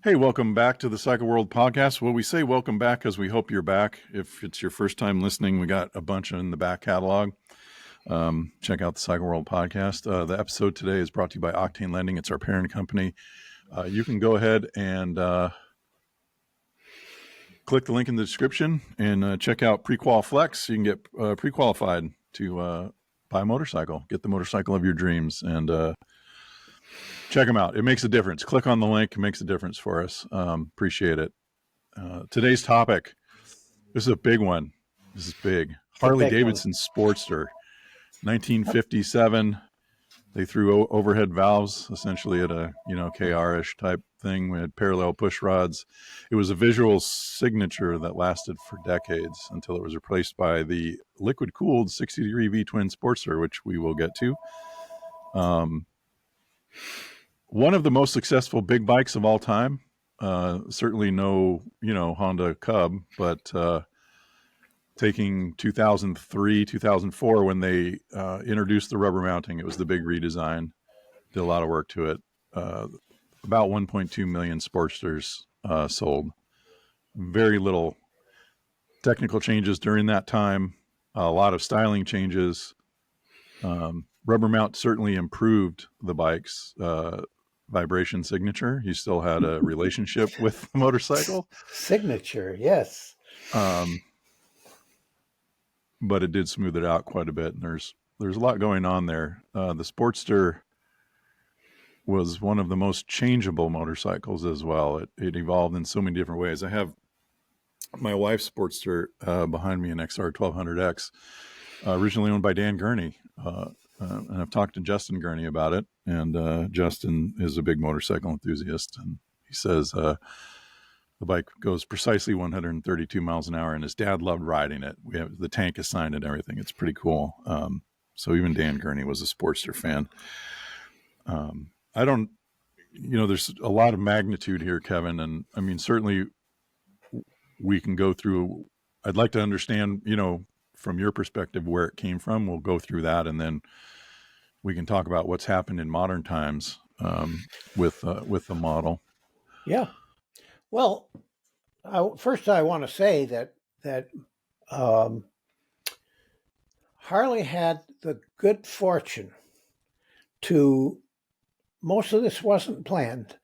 Hey, welcome back to the Cycle World podcast. Well, we say welcome back because we hope you're back. If it's your first time listening, we got a bunch in the back catalog. Check out the Cycle World podcast. The episode today is brought to you by Octane Lending. It's our parent company. You can go ahead and click the link in the description and check out Prequal Flex. You can get pre-qualified to buy a motorcycle, get the motorcycle of your dreams, and check them out. It makes a difference. Click on the link. It makes a difference for us. Appreciate it. Today's topic, this is a big one. This is big. Harley-Davidson Sportster, 1957. They threw overhead valves essentially at a, KR-ish type thing. We had parallel push rods. It was a visual signature that lasted for decades until it was replaced by the liquid-cooled 60-degree V-twin Sportster, which we will get to. One of the most successful big bikes of all time. Certainly no, Honda Cub, but taking 2003, 2004, when they introduced the rubber mounting, it was the big redesign. Did a lot of work to it. About 1.2 million Sportsters sold. Very little technical changes during that time. A lot of styling changes. Rubber mount certainly improved the bike's vibration signature. He still had a relationship with the motorcycle. Signature, yes. But it did smooth it out quite a bit. And there's a lot going on there. The Sportster was one of the most changeable motorcycles as well. It evolved in so many different ways. I have my wife's Sportster behind me, an XR 1200X, originally owned by Dan Gurney. And I've talked to Justin Gurney about it. And Justin is a big motorcycle enthusiast. And he says the bike goes precisely 132 miles an hour. And his dad loved riding it. We have the tank assigned and everything. It's pretty cool. So even Dan Gurney was a Sportster fan. There's a lot of magnitude here, Kevin. And I mean, certainly we can go through, I'd like to understand, from your perspective, where it came from. We'll go through that, and then we can talk about what's happened in modern times with the model. Yeah. Well, first I want to say that Harley had the good fortune to, most of this wasn't planned,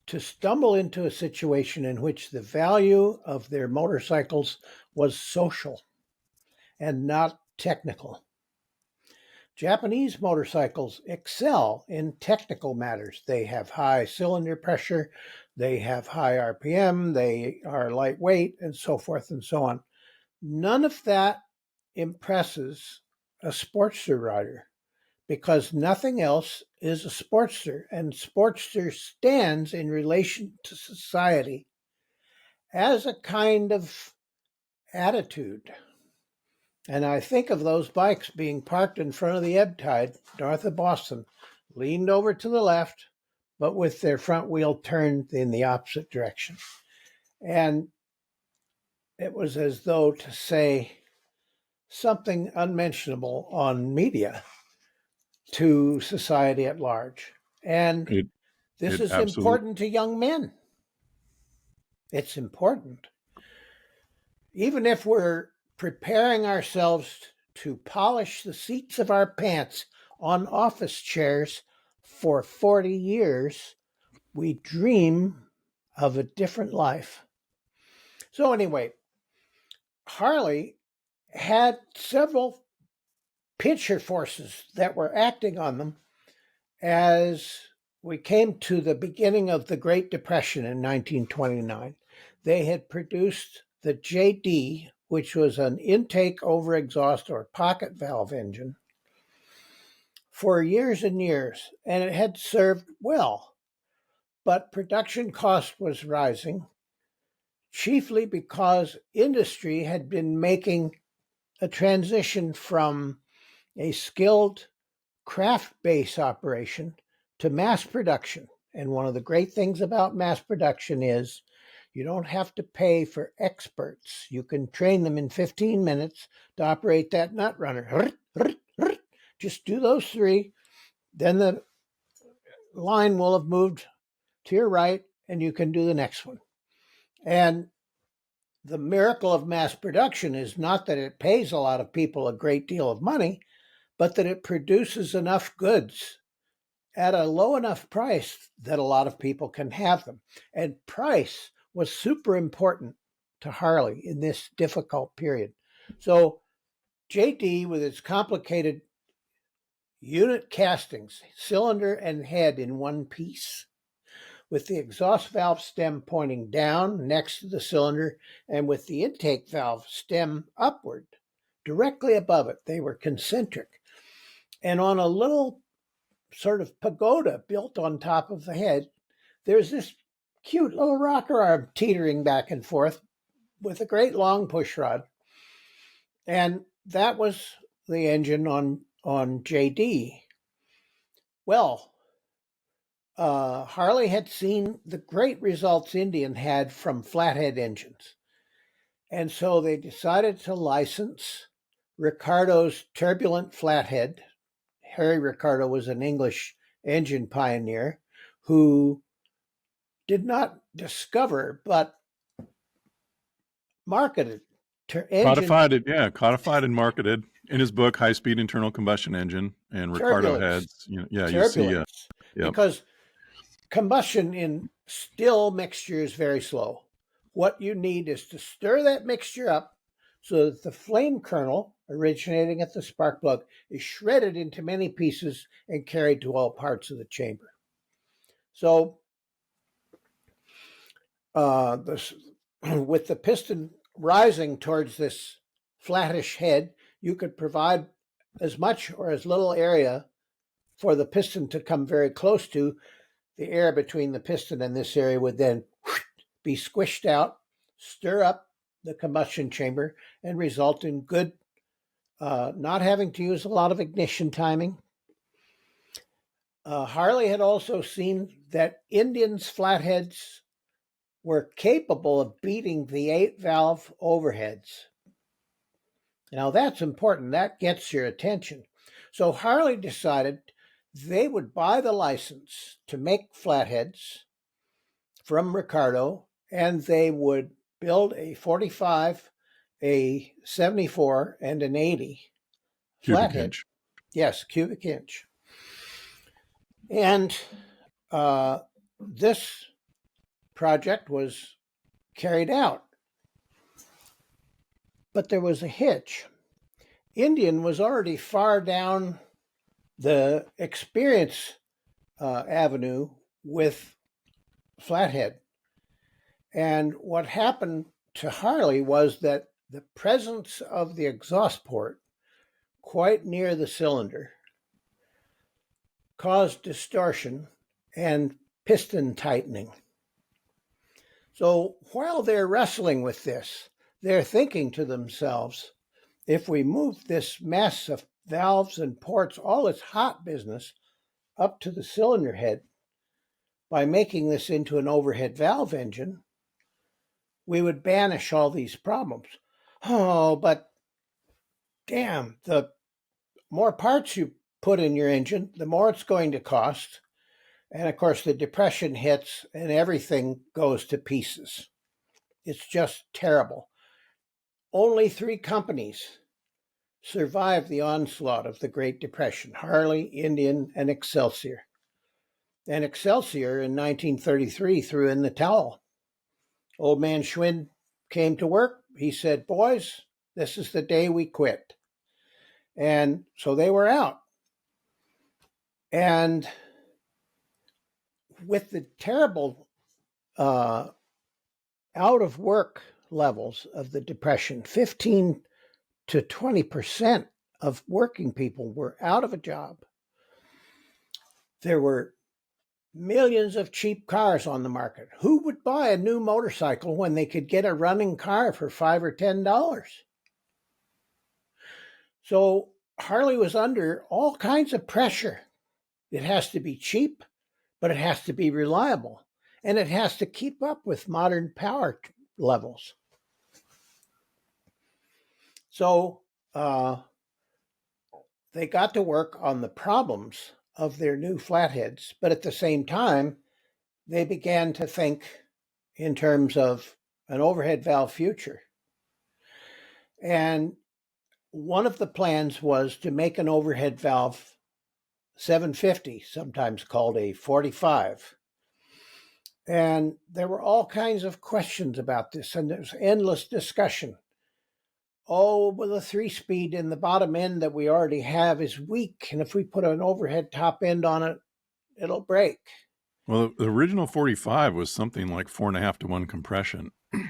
to stumble into a situation in which the value of their motorcycles was social and not technical. Japanese motorcycles excel in technical matters. They have high cylinder pressure, they have high RPM, they are lightweight, and so forth and so on. None of that impresses a Sportster rider because nothing else is a Sportster, and Sportster stands in relation to society as a kind of attitude. And I think of those bikes being parked in front of the ebb tide north of Boston, leaned over to the left, but with their front wheel turned in the opposite direction. And it was as though to say something unmentionable on media to society at large. And this is important to young men. It's important. Even if we're preparing ourselves to polish the seats of our pants on office chairs for 40 years, we dream of a different life. So anyway, Harley had several pincher forces that were acting on them as we came to the beginning of the Great Depression in 1929. They had produced the JD, which was an intake over exhaust or pocket valve engine, for years and years, and it had served well. But production cost was rising, chiefly because industry had been making a transition from a skilled craft base operation to mass production. And one of the great things about mass production is you don't have to pay for experts. You can train them in 15 minutes to operate that nut runner. Just do those three. Then the line will have moved to your right and you can do the next one. And the miracle of mass production is not that it pays a lot of people a great deal of money, but that it produces enough goods at a low enough price that a lot of people can have them. And price was super important to Harley in this difficult period. So JD, with its complicated unit castings, cylinder and head in one piece, with the exhaust valve stem pointing down next to the cylinder, and with the intake valve stem upward, directly above it. They were concentric. And on a little sort of pagoda built on top of the head, there's this cute little rocker arm teetering back and forth with a great long push rod. And that was the engine on JD. Well, Harley had seen the great results Indian had from flathead engines. And so they decided to license Ricardo's turbulent flathead. Harry Ricardo was an English engine pioneer who did not discover, but marketed Codified and marketed in his book, High Speed Internal Combustion Engine, and Ricardo turbulence. heads. You see, yep. Because combustion in still mixture is very slow. What you need is to stir that mixture up so that the flame kernel, originating at the spark plug, is shredded into many pieces and carried to all parts of the chamber. So with the piston rising towards this flattish head, you could provide as much or as little area for the piston to come very close to. The air between the piston and this area would then be squished out, stir up the combustion chamber, and result in good, not having to use a lot of ignition timing. Harley had also seen that Indian's flatheads were capable of beating the 8-valve overheads. Now that's important. That gets your attention. So Harley decided they would buy the license to make flatheads from Ricardo, and they would build a 45, a 74, and an 80 flathead. Inch. Yes, cubic inch. And this project was carried out. But there was a hitch. Indian was already far down the experience avenue with flathead. And what happened to Harley was that the presence of the exhaust port quite near the cylinder caused distortion and piston tightening. So while they're wrestling with this, they're thinking to themselves, if we move this mess of valves and ports, all this hot business, up to the cylinder head, by making this into an overhead valve engine, we would banish all these problems. Oh, but damn, the more parts you put in your engine, the more it's going to cost. And of course, the depression hits and everything goes to pieces. It's just terrible. Only 3 companies survived the onslaught of the Great Depression: Harley, Indian, and Excelsior. And Excelsior in 1933 threw in the towel. Old man Schwind came to work. He said, boys, this is the day we quit. And so they were out. And with the terrible out of work levels of the Depression, 15 to 20% of working people were out of a job. There were millions of cheap cars on the market. Who would buy a new motorcycle when they could get a running car for $5 or $10? So Harley was under all kinds of pressure. It has to be cheap, but it has to be reliable, and it has to keep up with modern power levels. So they got to work on the problems of their new flatheads, but at the same time, they began to think in terms of an overhead valve future. And one of the plans was to make an overhead valve 750, sometimes called a 45. And there were all kinds of questions about this, and there's endless discussion. Oh, well, the 3-speed in the bottom end that we already have is weak, and if we put an overhead top end on it, it'll break. Well, the original 45 was something like 4.5 to 1 compression. It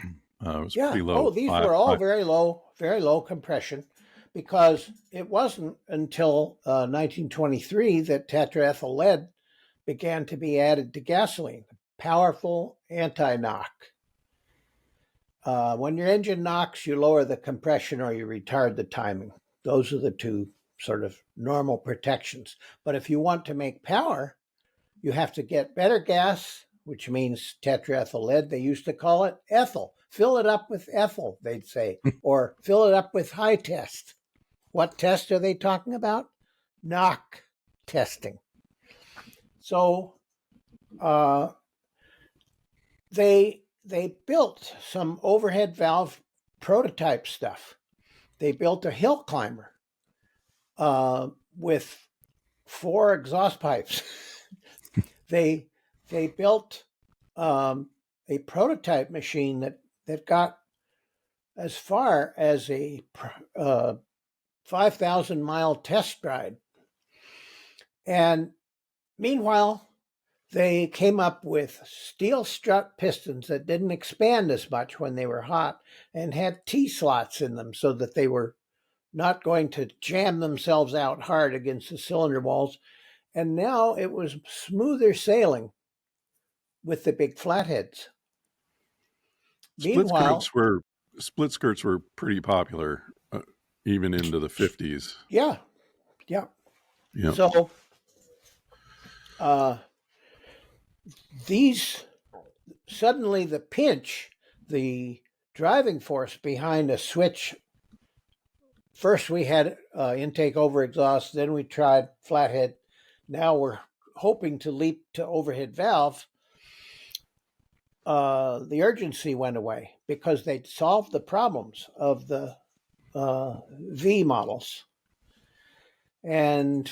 was pretty low. Oh, these were all very low compression, because it wasn't until 1923 that tetraethyl lead began to be added to gasoline. Powerful anti-knock. When your engine knocks, you lower the compression or you retard the timing. Those are the two sort of normal protections. But if you want to make power, you have to get better gas, which means tetraethyl lead. They used to call it ethyl. Fill it up with ethyl, they'd say, or fill it up with high test. What test are they talking about? Knock testing. So they built some overhead valve prototype stuff. They built a hill climber with 4 exhaust pipes. They built a prototype machine that got as far as a 5,000-mile test ride. And meanwhile, they came up with steel strut pistons that didn't expand as much when they were hot and had T-slots in them so that they were not going to jam themselves out hard against the cylinder walls. And now it was smoother sailing with the big flatheads. Meanwhile, split skirts were pretty popular, even into the 50s. Yeah. So suddenly the pinch, the driving force behind a switch. First we had intake over exhaust, then we tried flathead. Now we're hoping to leap to overhead valve. The urgency went away because they'd solved the problems of the V models. And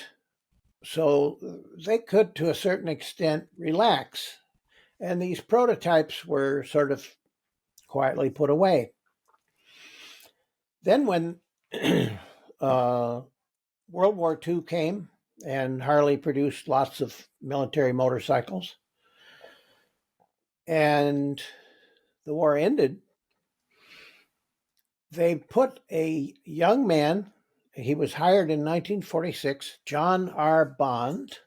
so they could, to a certain extent, relax. And these prototypes were sort of quietly put away. Then when World War II came and Harley produced lots of military motorcycles, and the war ended, they put a young man, he was hired in 1946, John R. Bond,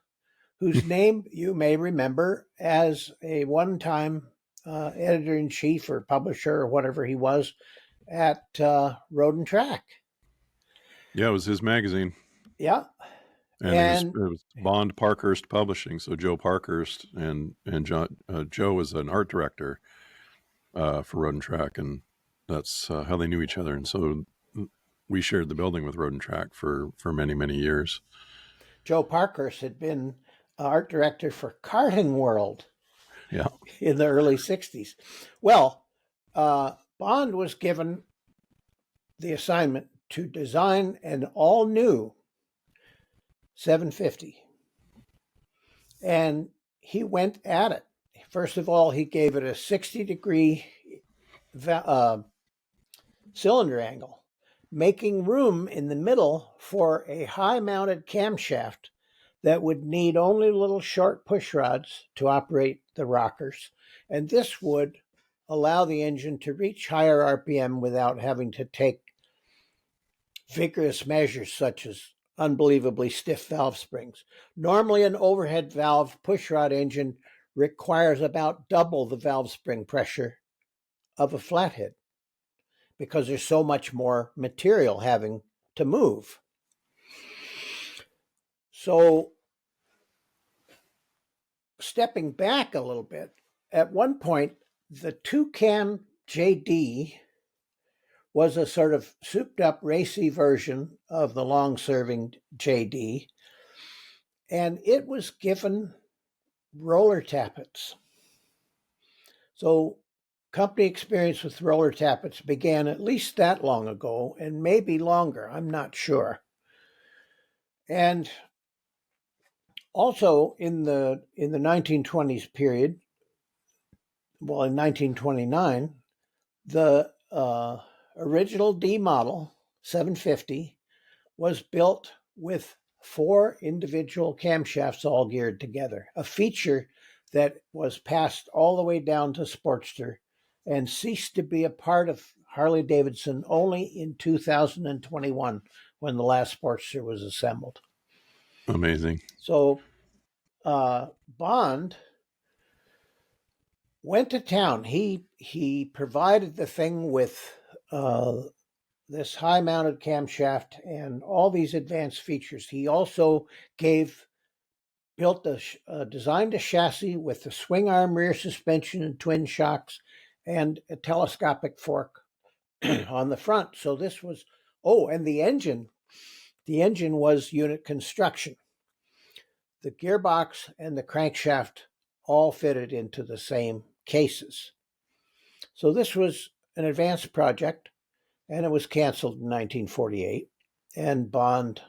whose name you may remember as a one-time editor-in-chief or publisher or whatever he was at Road and Track. Yeah, it was his magazine. Yeah. And it was Bond Parkhurst Publishing. So Joe Parkhurst and Joe was an art director for Road and Track, and that's how they knew each other. And so we shared the building with Road and Track for many, many years. Joe Parkhurst had been art director for Karting World in the early 60s. Well, Bond was given the assignment to design an all-new 750. And he went at it. First of all, he gave it a 60-degree cylinder angle, making room in the middle for a high-mounted camshaft that would need only little short push rods to operate the rockers. And this would allow the engine to reach higher RPM without having to take vigorous measures such as unbelievably stiff valve springs. Normally, an overhead valve pushrod engine requires about double the valve spring pressure of a flathead because there's so much more material having to move. So, stepping back a little bit, at one point, the two-cam JD was a sort of souped-up, racy version of the long-serving JD, and it was given roller tappets. So company experience with roller tappets began at least that long ago, and maybe longer, I'm not sure. And also in the 1920s period, well, in 1929, the original D model 750 was built with 4 individual camshafts all geared together, a feature that was passed all the way down to Sportster and ceased to be a part of Harley-Davidson only in 2021 when the last Sportster was assembled. Amazing. So Bond went to town. He provided the thing with this high-mounted camshaft and all these advanced features. He also designed a chassis with the swing arm rear suspension and twin shocks and a telescopic fork on the front. So this was, and the engine was unit construction. The gearbox and the crankshaft all fitted into the same cases. So this was an advanced project, and it was canceled in 1948, and Bond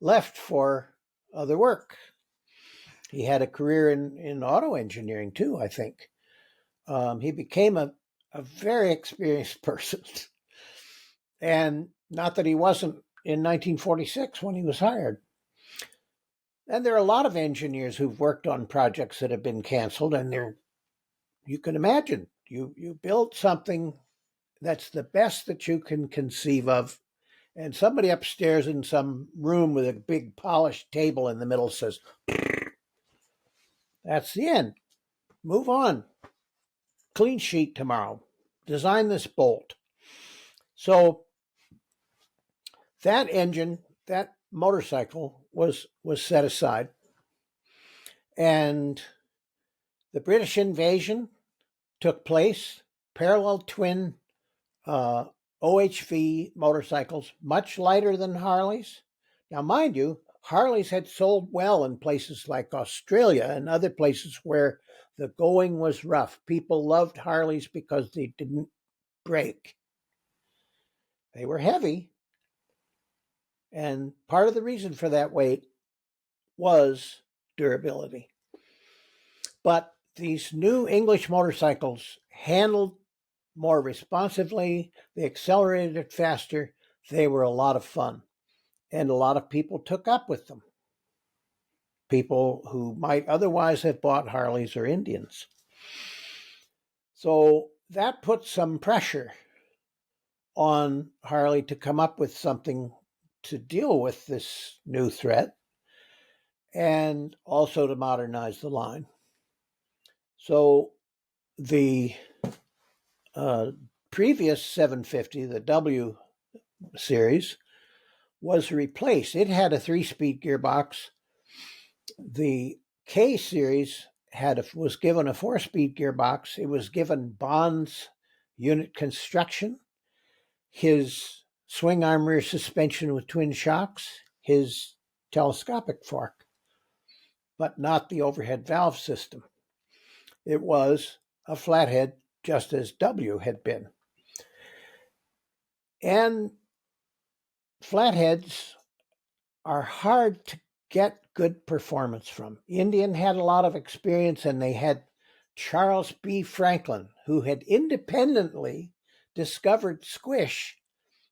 left for other work. He had a career in auto engineering too, I think. He became a very experienced person. And not that he wasn't in 1946 when he was hired. And there are a lot of engineers who've worked on projects that have been canceled, and you can imagine, you build something that's the best that you can conceive of, and somebody upstairs in some room with a big polished table in the middle says, that's the end. Move on. Clean sheet tomorrow. Design this bolt. So that engine, that motorcycle was set aside. And the British invasion took place. Parallel twin OHV motorcycles, much lighter than Harleys. Now, mind you, Harleys had sold well in places like Australia and other places where the going was rough. People loved Harleys because they didn't break. They were heavy, and part of the reason for that weight was durability. But these new English motorcycles handled more responsively, they accelerated faster, they were a lot of fun, and a lot of people took up with them. People who might otherwise have bought Harleys or Indians. So that put some pressure on Harley to come up with something to deal with this new threat and also to modernize the line. So the previous 750, the W series, was replaced. It had a 3-speed gearbox. The K series was given a 4-speed gearbox. It was given Bond's unit construction, his swing arm rear suspension with twin shocks, his telescopic fork, but not the overhead valve system. It was a flathead, just as W had been. And flatheads are hard to get good performance from. Indian had a lot of experience, and they had Charles B. Franklin, who had independently discovered squish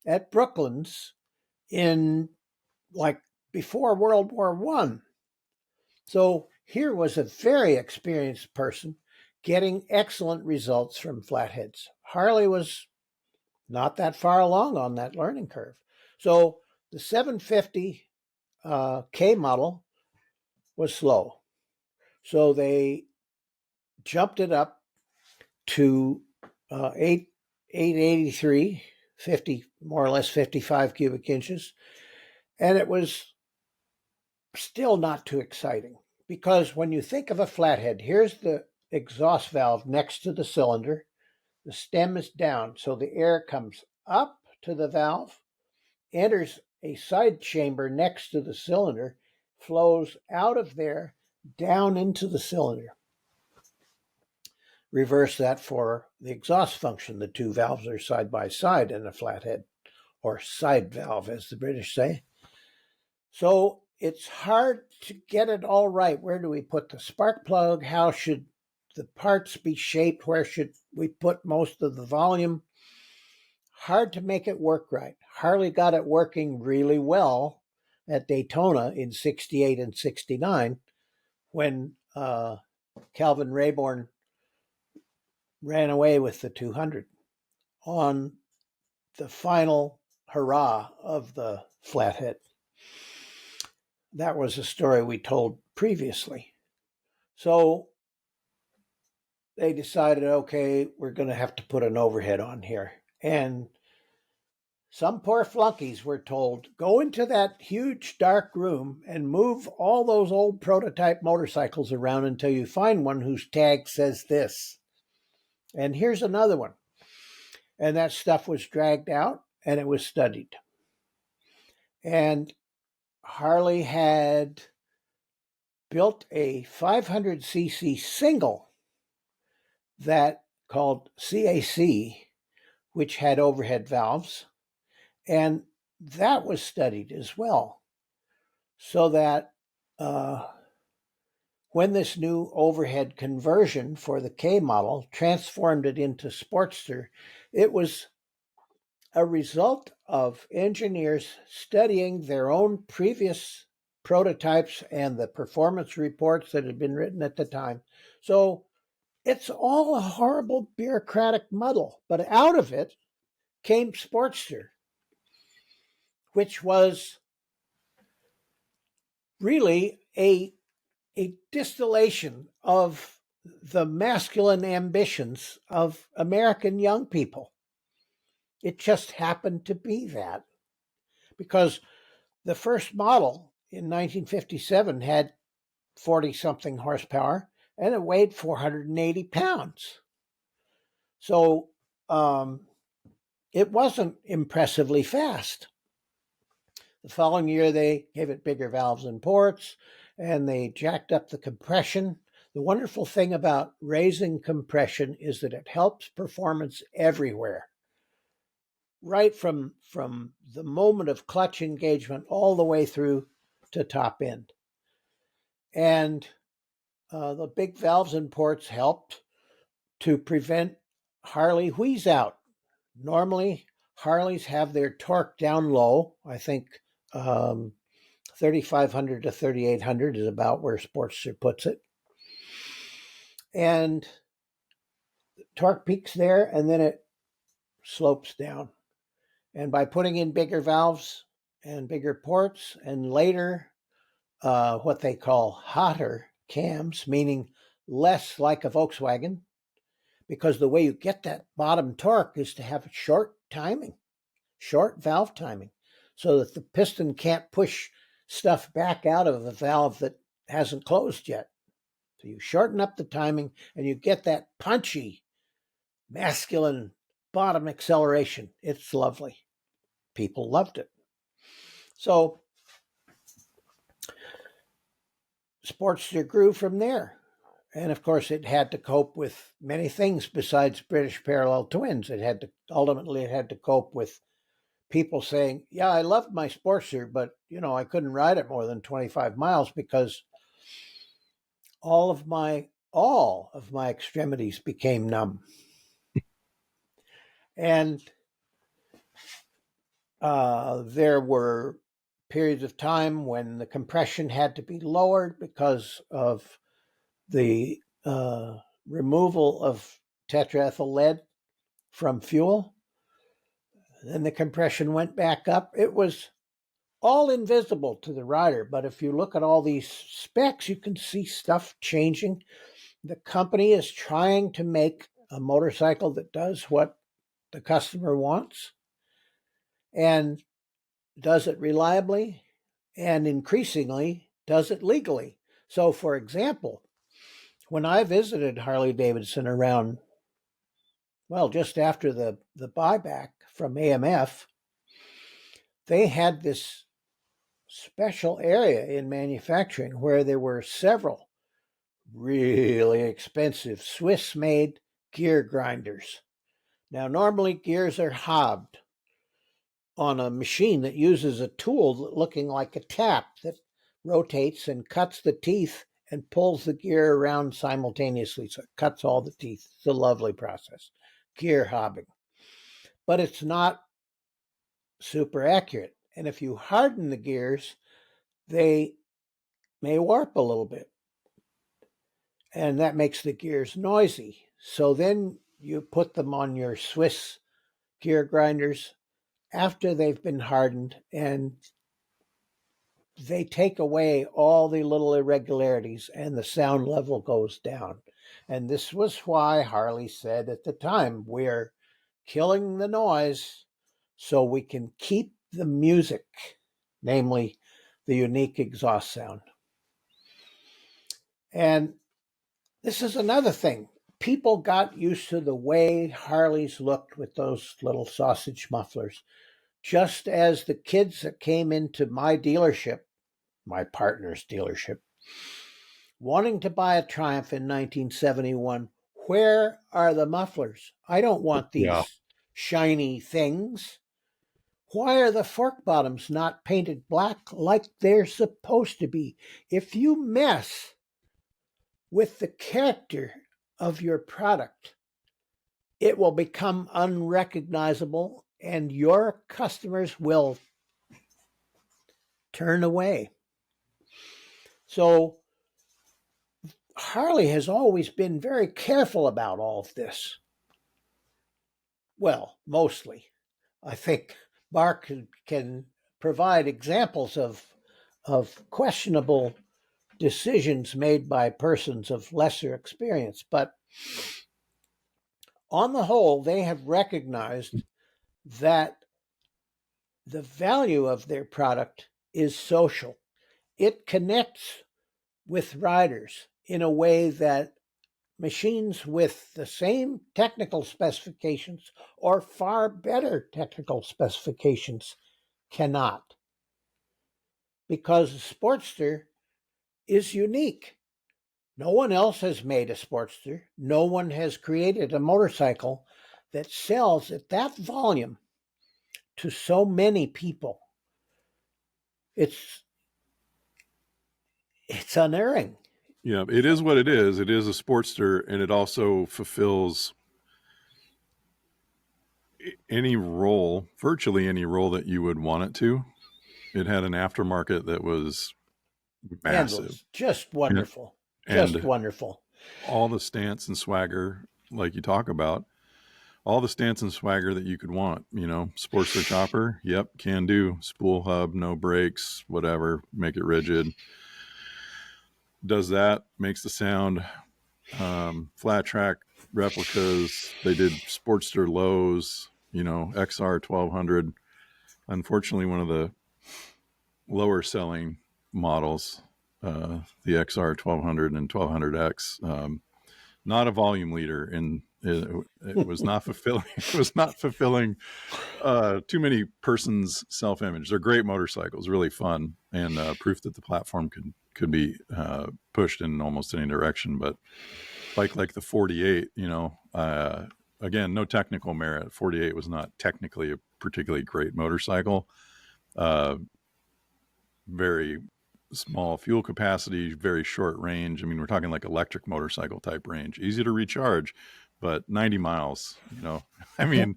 at Brooklands in before World War I. So here was a very experienced person getting excellent results from flatheads. Harley was not that far along on that learning curve. So the 750 K model was slow. So they jumped it up to 883, 50, more or less 55 cubic inches. And it was still not too exciting, because when you think of a flathead, here's the exhaust valve next to the cylinder. The stem is down, so the air comes up to the valve, enters a side chamber next to the cylinder, flows out of there down into the cylinder. reverse that for the exhaust function. The two valves are side by side in a flathead, or side valve, as the British say. So it's hard to get it all right. Where do we put the spark plug? How should the parts be shaped? Where should we put most of the volume? Hard to make it work right. Harley got it working really well at Daytona in 68 and 69 when Calvin Rayborn ran away with the 200 on the final hurrah of the flathead. That was a story we told previously. So they decided, okay, we're going to have to put an overhead on here. And some poor flunkies were told, go into that huge dark room and move all those old prototype motorcycles around until you find one whose tag says this. And here's another one. And that stuff was dragged out and it was studied. And Harley had built a 500cc single that called CAC, which had overhead valves. And that was studied as well. So that when this new overhead conversion for the K model transformed it into Sportster, it was a result of engineers studying their own previous prototypes and the performance reports that had been written at the time. So it's all a horrible bureaucratic muddle, but out of it came Sportster, which was really a distillation of the masculine ambitions of American young people. It just happened to be that, because the first model in 1957 had 40-something horsepower and it weighed 480 pounds. So it wasn't impressively fast. The following year, they gave it bigger valves and ports, and they jacked up the compression. The wonderful thing about raising compression is that it helps performance everywhere, right from the moment of clutch engagement all the way through to top end. And the big valves and ports helped to prevent Harley wheeze out. Normally, Harleys have their torque down low. I think 3,500 to 3,800 is about where Sportster puts it. And torque peaks there, and then it slopes down. And by putting in bigger valves and bigger ports, and later what they call hotter cams, meaning less like a Volkswagen, because the way you get that bottom torque is to have short timing, short valve timing, so that the piston can't push stuff back out of the valve that hasn't closed yet. So you shorten up the timing and you get that punchy, masculine bottom acceleration. It's lovely. People loved it. So Sportster grew from there. And of course, it had to cope with many things besides British parallel twins. It had to cope with people saying, yeah, I loved my Sportster, but I couldn't ride it more than 25 miles because all of my extremities became numb. And there were periods of time when the compression had to be lowered because of the removal of tetraethyl lead from fuel. Then the compression went back up. It was all invisible to the rider, but if you look at all these specs, you can see stuff changing. The company is trying to make a motorcycle that does what the customer wants and does it reliably, and increasingly does it legally. So, for example, when I visited Harley-Davidson around, just after the buyback from AMF, they had this special area in manufacturing where there were several really expensive Swiss-made gear grinders. Now, normally gears are hobbed on a machine that uses a tool looking like a tap that rotates and cuts the teeth and pulls the gear around simultaneously. So it cuts all the teeth. It's a lovely process, gear hobbing. But it's not super accurate. And if you harden the gears, they may warp a little bit. And that makes the gears noisy. So then you put them on your Swiss gear grinders after they've been hardened, and they take away all the little irregularities and the sound level goes down. And this was why Harley said at the time, we're killing the noise so we can keep the music, namely the unique exhaust sound. And this is another thing. People got used to the way Harleys looked with those little sausage mufflers, just as the kids that came into my dealership, my partner's dealership, wanting to buy a Triumph in 1971. Where are the mufflers? I don't want these shiny things. Why are the fork bottoms not painted black like they're supposed to be? If you mess with the character of your product, it will become unrecognizable and your customers will turn away. So Harley has always been very careful about all of this. Well, mostly. I think Mark can provide examples of questionable decisions made by persons of lesser experience. But on the whole, they have recognized that the value of their product is social. It connects with riders in a way that machines with the same technical specifications or far better technical specifications cannot. Because the Sportster is unique. No one else has made a Sportster. No one has created a motorcycle that sells at that volume to so many people. It's unerring. Yeah, it is what it is. It is a Sportster, and it also fulfills any role, virtually any role that you would want it to. It had an aftermarket that was massive. Endless. Just wonderful. Just wonderful. All the stance and swagger, like you talk about, all the stance and swagger that you could want, Sportster chopper. Yep. Can do. Spool hub, no brakes, whatever, make it rigid. Does that, makes the sound. Flat track replicas. They did Sportster lows, XR 1200. Unfortunately, one of the lower selling models, the XR 1200 and 1200X, not a volume leader, and it was not fulfilling. It was not fulfilling too many persons' self-image. They're great motorcycles, really fun, and proof that the platform could be pushed in almost any direction. But like the 48, again, no technical merit. 48 was not technically a particularly great motorcycle. Very small fuel capacity, very short range. I mean, we're talking like electric motorcycle type range, easy to recharge, but 90 miles, I mean,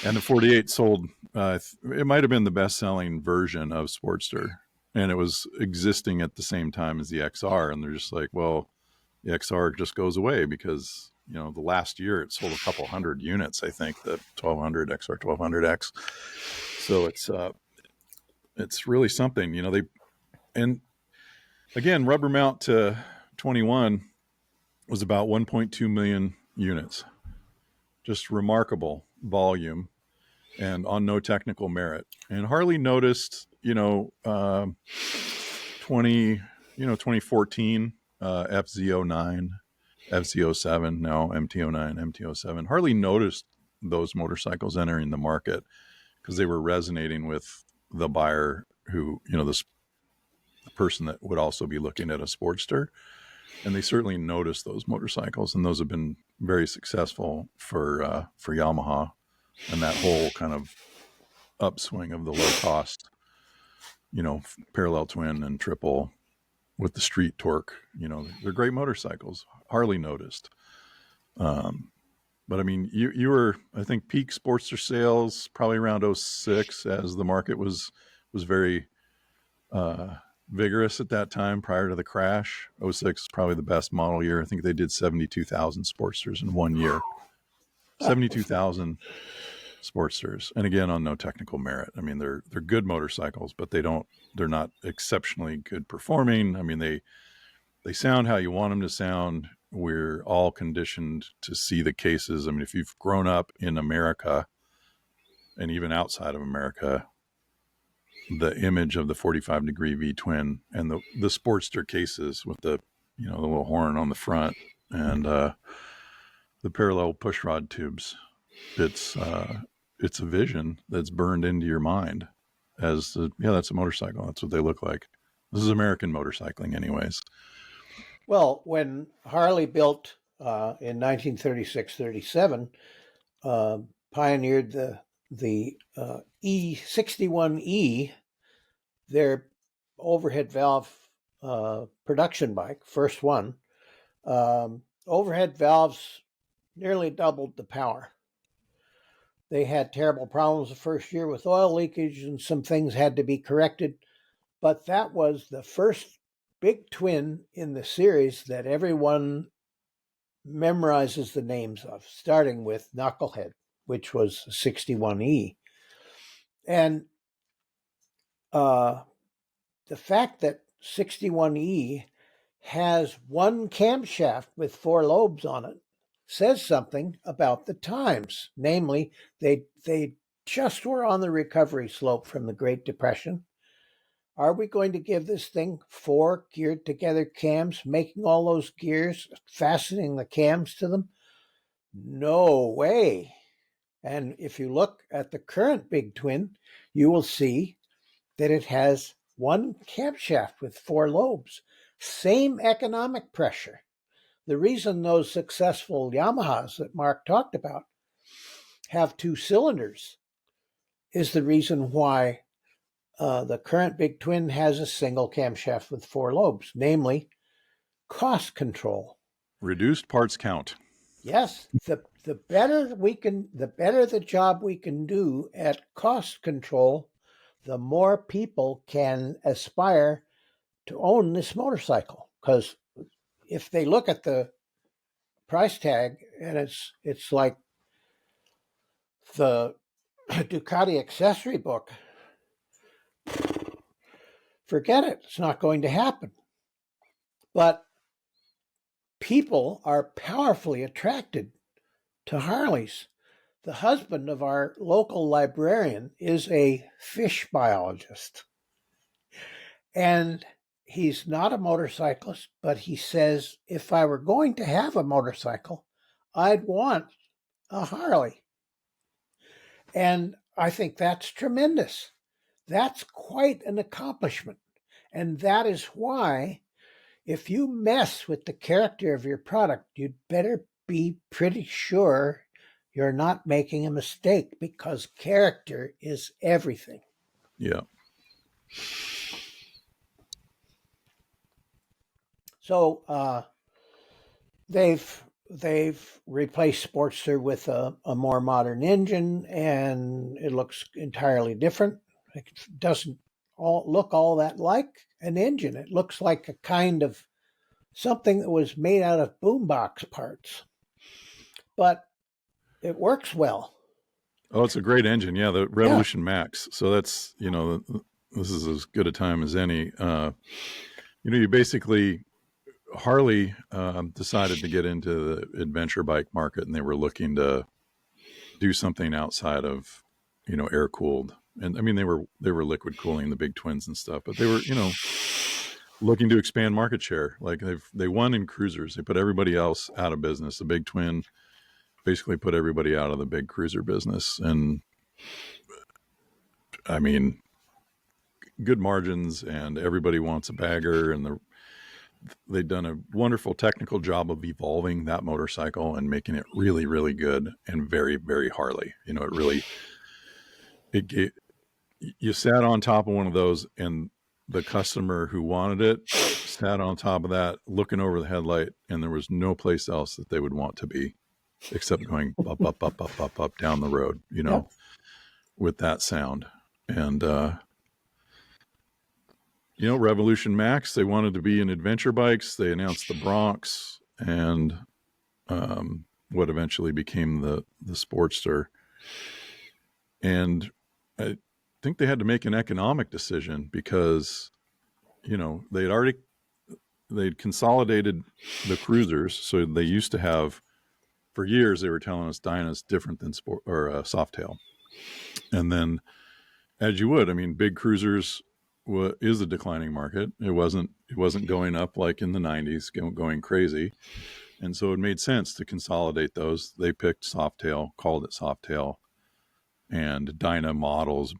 and the 48 sold, it might've been the best selling version of Sportster, and it was existing at the same time as the XR. And they're just like, well, the XR just goes away because, the last year it sold a couple hundred units, I think, the 1200 XR 1200X. So it's really something, and again, rubber mount to 21 was about 1.2 million units, just remarkable volume and on no technical merit. And Harley noticed, 2014, FZ09, FZ07, now MT09, MT07. Harley noticed those motorcycles entering the market because they were resonating with the buyer who, the person that would also be looking at a Sportster. and they certainly noticed those motorcycles, and those have been very successful for Yamaha, and that whole kind of upswing of the low cost, parallel twin and triple with the street torque. They're great motorcycles. Harley noticed. But I mean, you were, I think, peak Sportster sales probably around 06, as the market was very vigorous at that time prior to the crash. 06 is probably the best model year. I think they did 72,000 Sportsters in 1 year. 72,000 Sportsters, and again, on no technical merit. I mean, they're good motorcycles, but they're not exceptionally good performing. I mean, they sound how you want them to sound. We're all conditioned to see the cases. I mean, if you've grown up in America and even outside of America, the image of the 45-degree V-twin and the Sportster cases with the little horn on the front and the parallel pushrod tubes, it's a vision that's burned into your mind as that's a motorcycle. That's what they look like. This is American motorcycling anyways. Well, when Harley built in 1936-37, pioneered the E61E, their overhead valve production bike, first one. Overhead valves nearly doubled the power. They had terrible problems the first year with oil leakage, and some things had to be corrected. But that was the first big twin in the series that everyone memorizes the names of, starting with Knucklehead, which was 61E. And the fact that 61E has one camshaft with 4 lobes on it says something about the times. Namely, they just were on the recovery slope from the Great Depression. Are we going to give this thing 4 geared together cams, making all those gears, fastening the cams to them? No way. And if you look at the current big twin, you will see that it has one camshaft with 4 lobes. Same economic pressure. The reason those successful Yamahas that Mark talked about have 2 cylinders is the reason why the current big twin has a single camshaft with 4 lobes, namely cost control. Reduced parts count. Yes, the better the job we can do at cost control, the more people can aspire to own this motorcycle. Because if they look at the price tag and it's like the Ducati accessory book, forget it. It's not going to happen. But people are powerfully attracted to Harleys. The husband of our local librarian is a fish biologist. And he's not a motorcyclist, but he says, if I were going to have a motorcycle, I'd want a Harley. And I think that's tremendous. That's quite an accomplishment. And that is why, if you mess with the character of your product, you'd better be pretty sure you're not making a mistake, because character is everything. Yeah. So they've replaced Sportster with a more modern engine, and it looks entirely different. It doesn't look all that like an engine. It looks like a kind of something that was made out of boombox parts. But it works well. Oh, it's a great engine. Yeah, the Revolution Max. So that's, this is as good a time as any. You basically, Harley decided to get into the adventure bike market, and they were looking to do something outside of, air cooled. And I mean, they were liquid cooling the big twins and stuff, but they were, looking to expand market share. Like they won in cruisers. They put everybody else out of business. The big twin basically put everybody out of the big cruiser business. And I mean, good margins, and everybody wants a bagger, and they'd done a wonderful technical job of evolving that motorcycle and making it really, really good and very, very Harley. You know, it gave, you sat on top of one of those, and the customer who wanted it sat on top of that looking over the headlight, and there was no place else that they would want to be except going up, up, up, up, up, up down the road, you know, with that sound. And, you know, Revolution Max, they wanted to be in adventure bikes. They announced the Bronx and what eventually became the Sportster. And I think they had to make an economic decision because, you know, they'd consolidated the cruisers. So they used to have, for years, they were telling us Dyna's different than Softail. And then, as you would, I mean, big cruisers is a declining market. It wasn't going up like in the 90s, going crazy. And so it made sense to consolidate those. They picked Softail, called it Softail, and Dyna models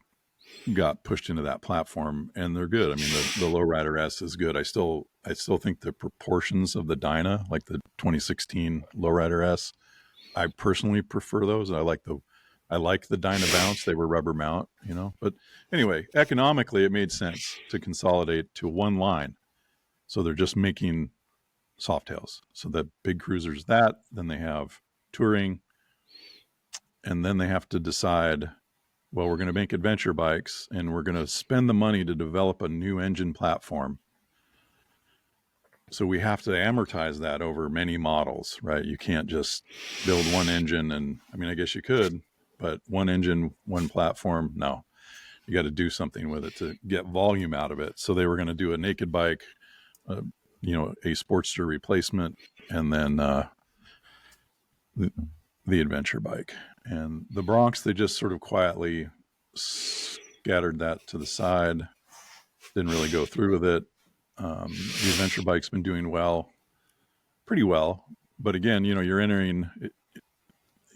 got pushed into that platform, and they're good. I mean, the Lowrider S is good. I still think the proportions of the Dyna, like the 2016 Lowrider S, I personally prefer those. I like the Dyna Bounce. They were rubber mount, you know. But anyway, economically, it made sense to consolidate to one line. So they're just making Softails. So the big cruisers, then they have touring, and then they have to decide, well, we're going to make adventure bikes, and we're going to spend the money to develop a new engine platform. So we have to amortize that over many models, right? You can't just build one engine, and I mean, I guess you could, but one engine, one platform, no. You got to do something with it to get volume out of it. So they were going to do a naked bike, you know, a Sportster replacement, and then the adventure bike. And the Bronx, they just sort of quietly scattered that to the side, didn't really go through with it. The adventure bike's been doing pretty well. But again, you know, you're entering,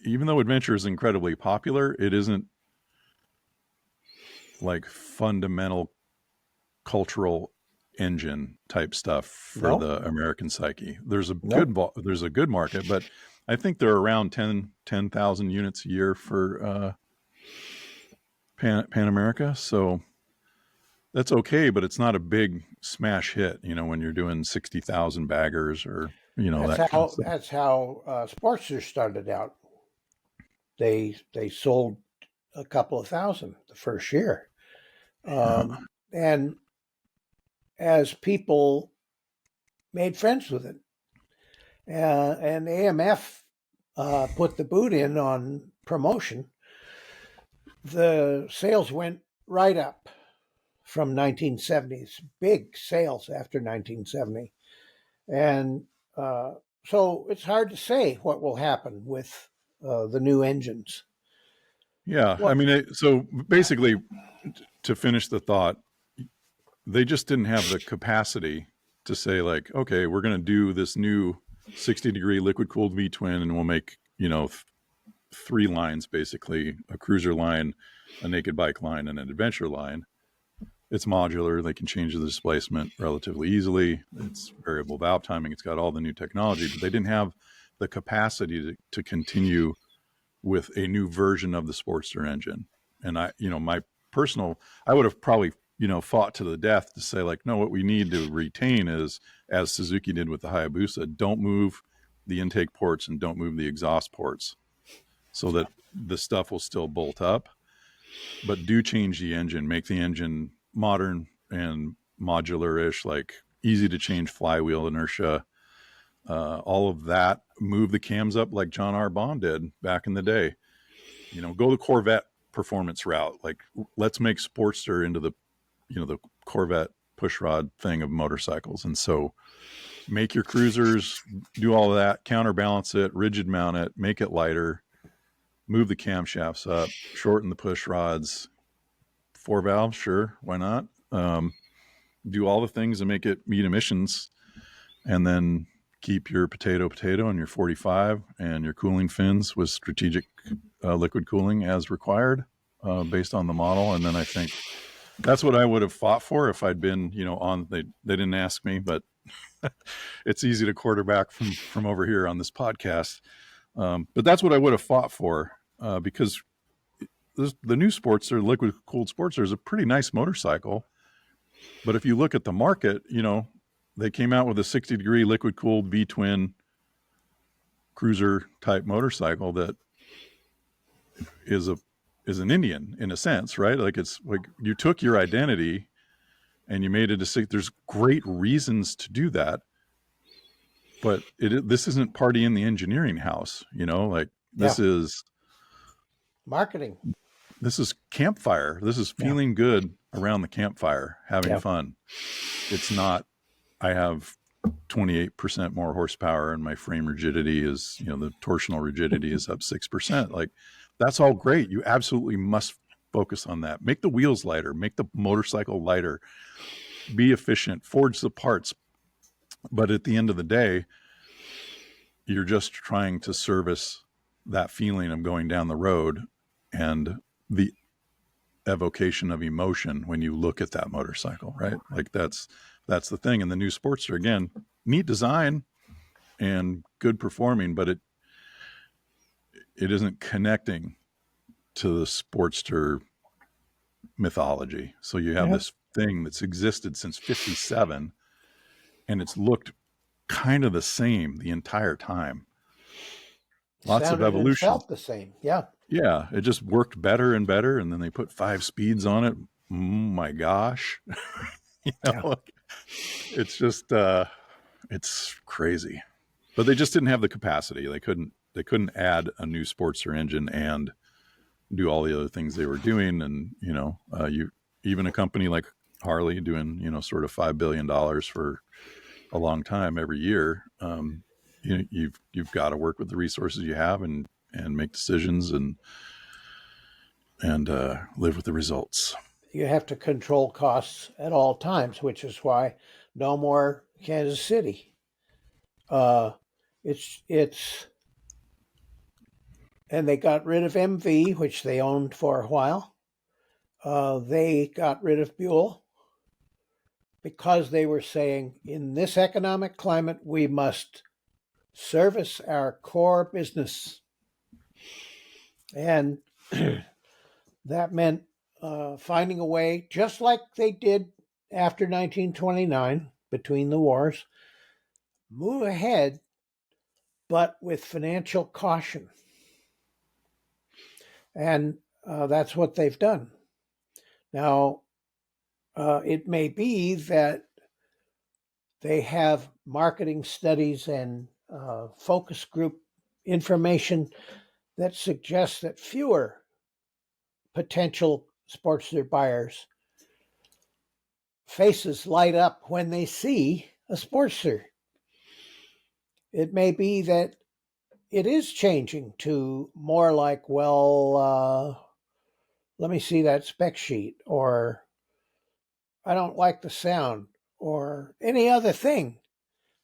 even though adventure is incredibly popular, it isn't like fundamental cultural engine type stuff for the American psyche. There's a good market, but I think they're around 10,000 units a year for Pan America. So that's okay, but it's not a big smash hit, you know, when you're doing 60,000 baggers or, you know, that's how Sportster started out. They sold a couple of thousand the first year. And as people made friends with it, and AMF put the boot in on promotion, the sales went right up from 1970s, big sales after 1970. And so it's hard to say what will happen with the new engines. Yeah, I mean, so basically, to finish the thought, they just didn't have the capacity to say, like, okay, we're going to do this new 60-degree liquid-cooled V-twin, and we'll make, you know, 3 lines, basically, a cruiser line, a naked bike line, and an adventure line. It's modular. They can change the displacement relatively easily. It's variable valve timing. It's got all the new technology, but they didn't have the capacity to continue with a new version of the Sportster engine. And I would have probably, you know, fought to the death to say, like, no, what we need to retain is, as Suzuki did with the Hayabusa, don't move the intake ports and don't move the exhaust ports so that the stuff will still bolt up, but do change the engine, make the engine modern and modular-ish, like easy to change flywheel inertia, all of that, move the cams up like John R. Bond did back in the day, you know, go the Corvette performance route. Like, let's make Sportster into the, you know, the Corvette pushrod thing of motorcycles. And so make your cruisers, do all of that, counterbalance it, rigid mount it, make it lighter, move the camshafts up, shorten the push rods, 4 valves, sure, why not? Do all the things to make it meet emissions, and then keep your potato and your 45 and your cooling fins with strategic liquid cooling as required based on the model. And then I think that's what I would have fought for if I'd been, you know, on, they didn't ask me, but it's easy to quarterback from over here on this podcast. But that's what I would have fought for, because the new Sportster, liquid cooled Sportster, is a pretty nice motorcycle. But if you look at the market, they came out with a 60-degree liquid cooled V twin cruiser type motorcycle that is an Indian in a sense, right? Like, it's like you took your identity and you made it a. There's great reasons to do that, but this isn't party in the engineering house, like this is marketing. This is campfire. This is feeling good around the campfire, having fun. It's not, I have 28% more horsepower and my frame rigidity is, the torsional rigidity is up 6%. Like, that's all great. You absolutely must focus on that. Make the wheels lighter, make the motorcycle lighter, be efficient, forge the parts. But at the end of the day, you're just trying to service that feeling of going down the road and the evocation of emotion when you look at that motorcycle, right? Like, that's the thing. And the new Sportster, again, neat design and good performing, but it isn't connecting to the Sportster mythology. So you have this thing that's existed since 57 and it's looked kind of the same the entire time. Lots of evolution. Felt the same. Yeah, it just worked better and better, and then they put 5 speeds on it. Oh my gosh. It's just it's crazy. But they just didn't have the capacity. They couldn't add a new Sportster engine and do all the other things they were doing. And you even a company like Harley doing sort of $5 billion for a long time every year, you've got to work with the resources you have and make decisions and live with the results. You have to control costs at all times, which is why no more Kansas City. It's and they got rid of MV, which they owned for a while. They got rid of Buell because they were saying, in this economic climate, we must service our core business. And that meant finding a way, just like they did after 1929, between the wars, move ahead, but with financial caution. And that's what they've done. Now, it may be that they have marketing studies and focus group information that suggests that fewer potential Sportster buyers faces light up when they see a Sportster. It may be that it is changing to more like, let me see that spec sheet, or I don't like the sound, or any other thing.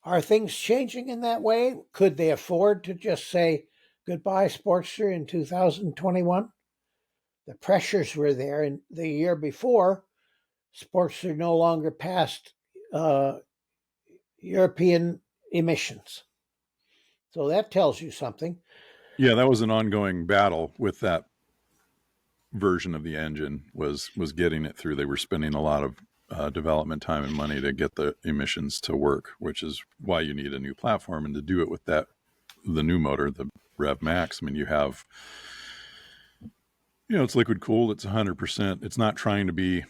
Are things changing in that way? Could they afford to just say goodbye, Sportster, in 2021? The pressures were there. And the year before, Sportster no longer passed European emissions. So that tells you something. Yeah, that was an ongoing battle with that version of the engine, was getting it through. They were spending a lot of development time and money to get the emissions to work, which is why you need a new platform. And to do it with the new motor, the Rev Max, I mean, you have, it's liquid cooled, it's 100%. It's not trying to be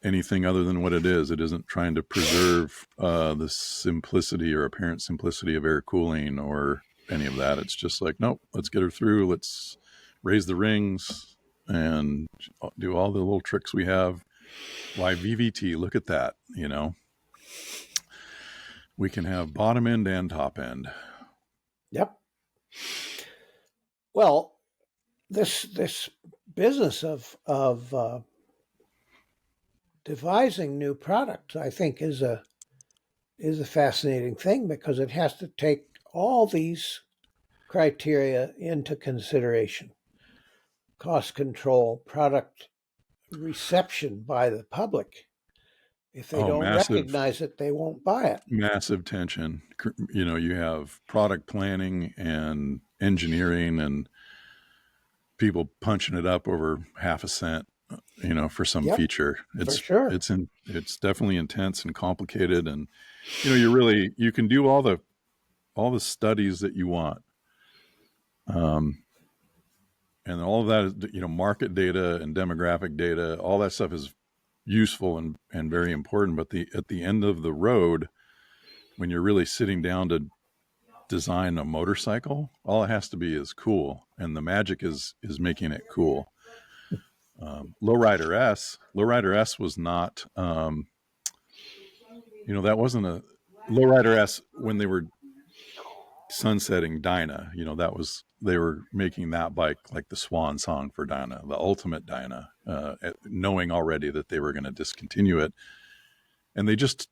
anything other than what it is. It isn't trying to preserve the simplicity or apparent simplicity of air cooling or any of that. It's just like, nope, let's get her through. Let's raise the rings and do all the little tricks we have. Why VVT? Look at that. We can have bottom end and top end. Yep. Well, this business of devising new products, I think, is a fascinating thing, because it has to take all these criteria into consideration: cost control, product reception by the public, If they Oh, don't massive, recognize it, they won't buy it. massive tension. You have product planning and engineering and people punching it up over half a cent, for some Yep, feature. for sure. It's definitely intense and complicated. And, you can do all the studies that you want. And all of that is, market data and demographic data, all that stuff is useful and very important. But at the end of the road, when you're really sitting down to design a motorcycle, all it has to be is cool. And the magic is making it cool. Lowrider S was not, that wasn't a Lowrider S when they were sunsetting Dyna. They were making that bike like the swan song for Dyna, the ultimate Dyna, knowing already that they were going to discontinue it. And they just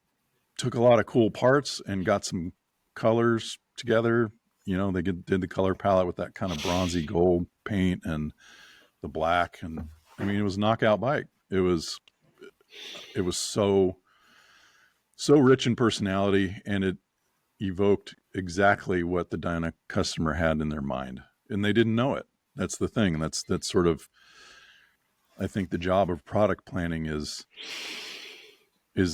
took a lot of cool parts and got some colors together. They did the color palette with that kind of bronzy gold paint and the black. And I mean, it was a knockout bike. It was so rich in personality, and it evoked exactly what the Dyna customer had in their mind, and they didn't know it. That's the thing. That's sort of, I think, the job of product planning is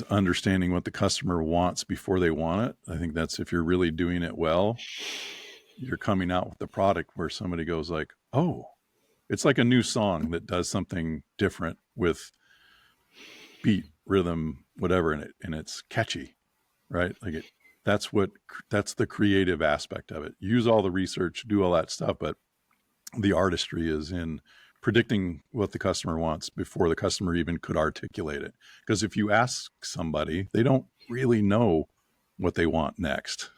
understanding what the customer wants before they want it. I think that's, if you're really doing it well, you're coming out with the product where somebody goes like, oh, it's like a new song that does something different with beat, rhythm, whatever in it, and it's catchy, right? That's the creative aspect of it. Use all the research, do all that stuff, but the artistry is in predicting what the customer wants before the customer even could articulate it. Because if you ask somebody, they don't really know what they want next.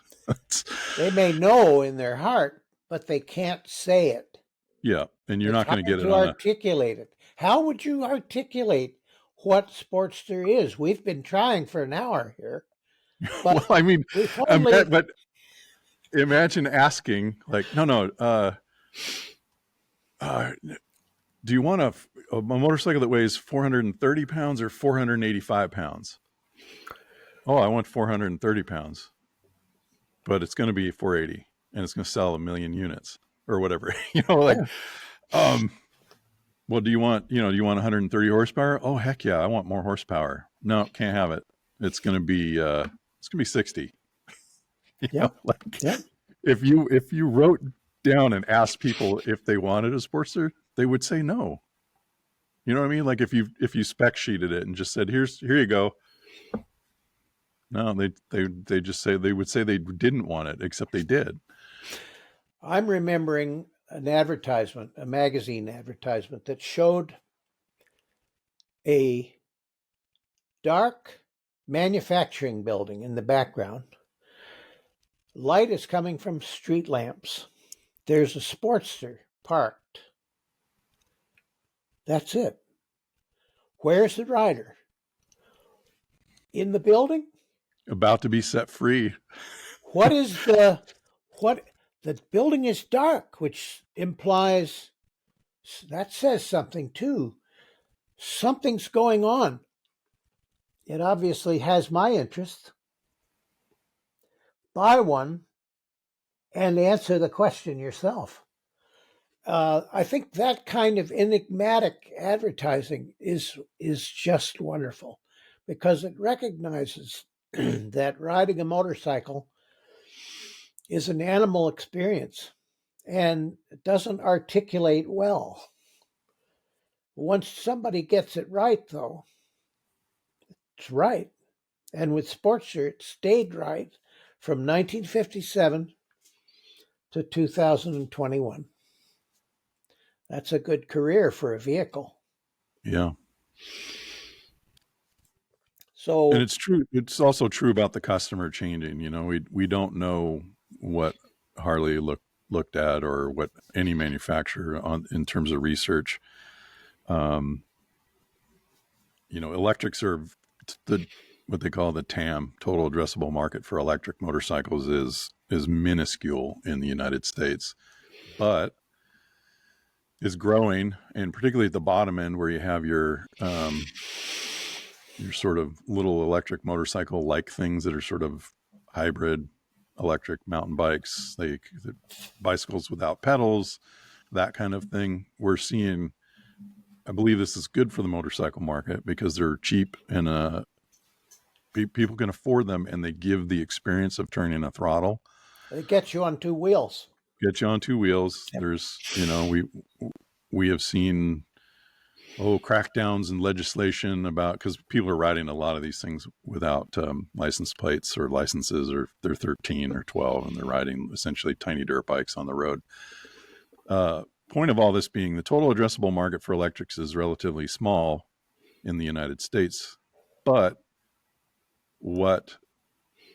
They may know in their heart, but they can't say it. Yeah, and you're It's not going to get hard it to on articulate it. How would you articulate what Sportster is? We've been trying for an hour here, but well, I mean, we've only but imagine asking like, no, do you want a motorcycle that weighs 430 pounds or 485 pounds? Oh, I want 430 pounds, but it's going to be 480 and it's going to sell 1 million units or whatever, well, do you want 130 horsepower? Oh, heck yeah. I want more horsepower. No, can't have it. It's going to be 60. yeah. If you wrote down and asked people if they wanted a Sportster, they would say no. You know what I mean? Like if you spec sheeted it and just said, here you go. No, they just say, they would say they didn't want it, except they did. I'm remembering an advertisement, a magazine advertisement that showed a dark manufacturing building in the background. Light is coming from street lamps. There's a Sportster parked. That's it. Where's the rider? In the building? About to be set free. What the building is dark, which implies that says something too. Something's going on. It obviously has my interest. Buy one and answer the question yourself. I think that kind of enigmatic advertising is just wonderful because it recognizes that riding a motorcycle is an animal experience and it doesn't articulate well. Once somebody gets it right, though, it's right. And with Sportster, it stayed right from 1957 to 2021. That's a good career for a vehicle. Yeah. So, and it's true. It's also true about the customer changing. We don't know what Harley looked at or what any manufacturer in terms of research. Electrics are what they call the TAM, total addressable market for electric motorcycles is minuscule in the United States, but is growing, and particularly at the bottom end where you have your your sort of little electric motorcycle like things that are sort of hybrid electric mountain bikes, like the bicycles without pedals, that kind of thing. We're seeing, I believe this is good for the motorcycle market because they're cheap and people can afford them, and they give the experience of turning a throttle. It gets you on two wheels. Get you on two wheels. Yep. There's, we have seen crackdowns and legislation about, because people are riding a lot of these things without license plates or licenses, or they're 13 or 12 and they're riding essentially tiny dirt bikes on the road. Point of all this being, the total addressable market for electrics is relatively small in the United States, but what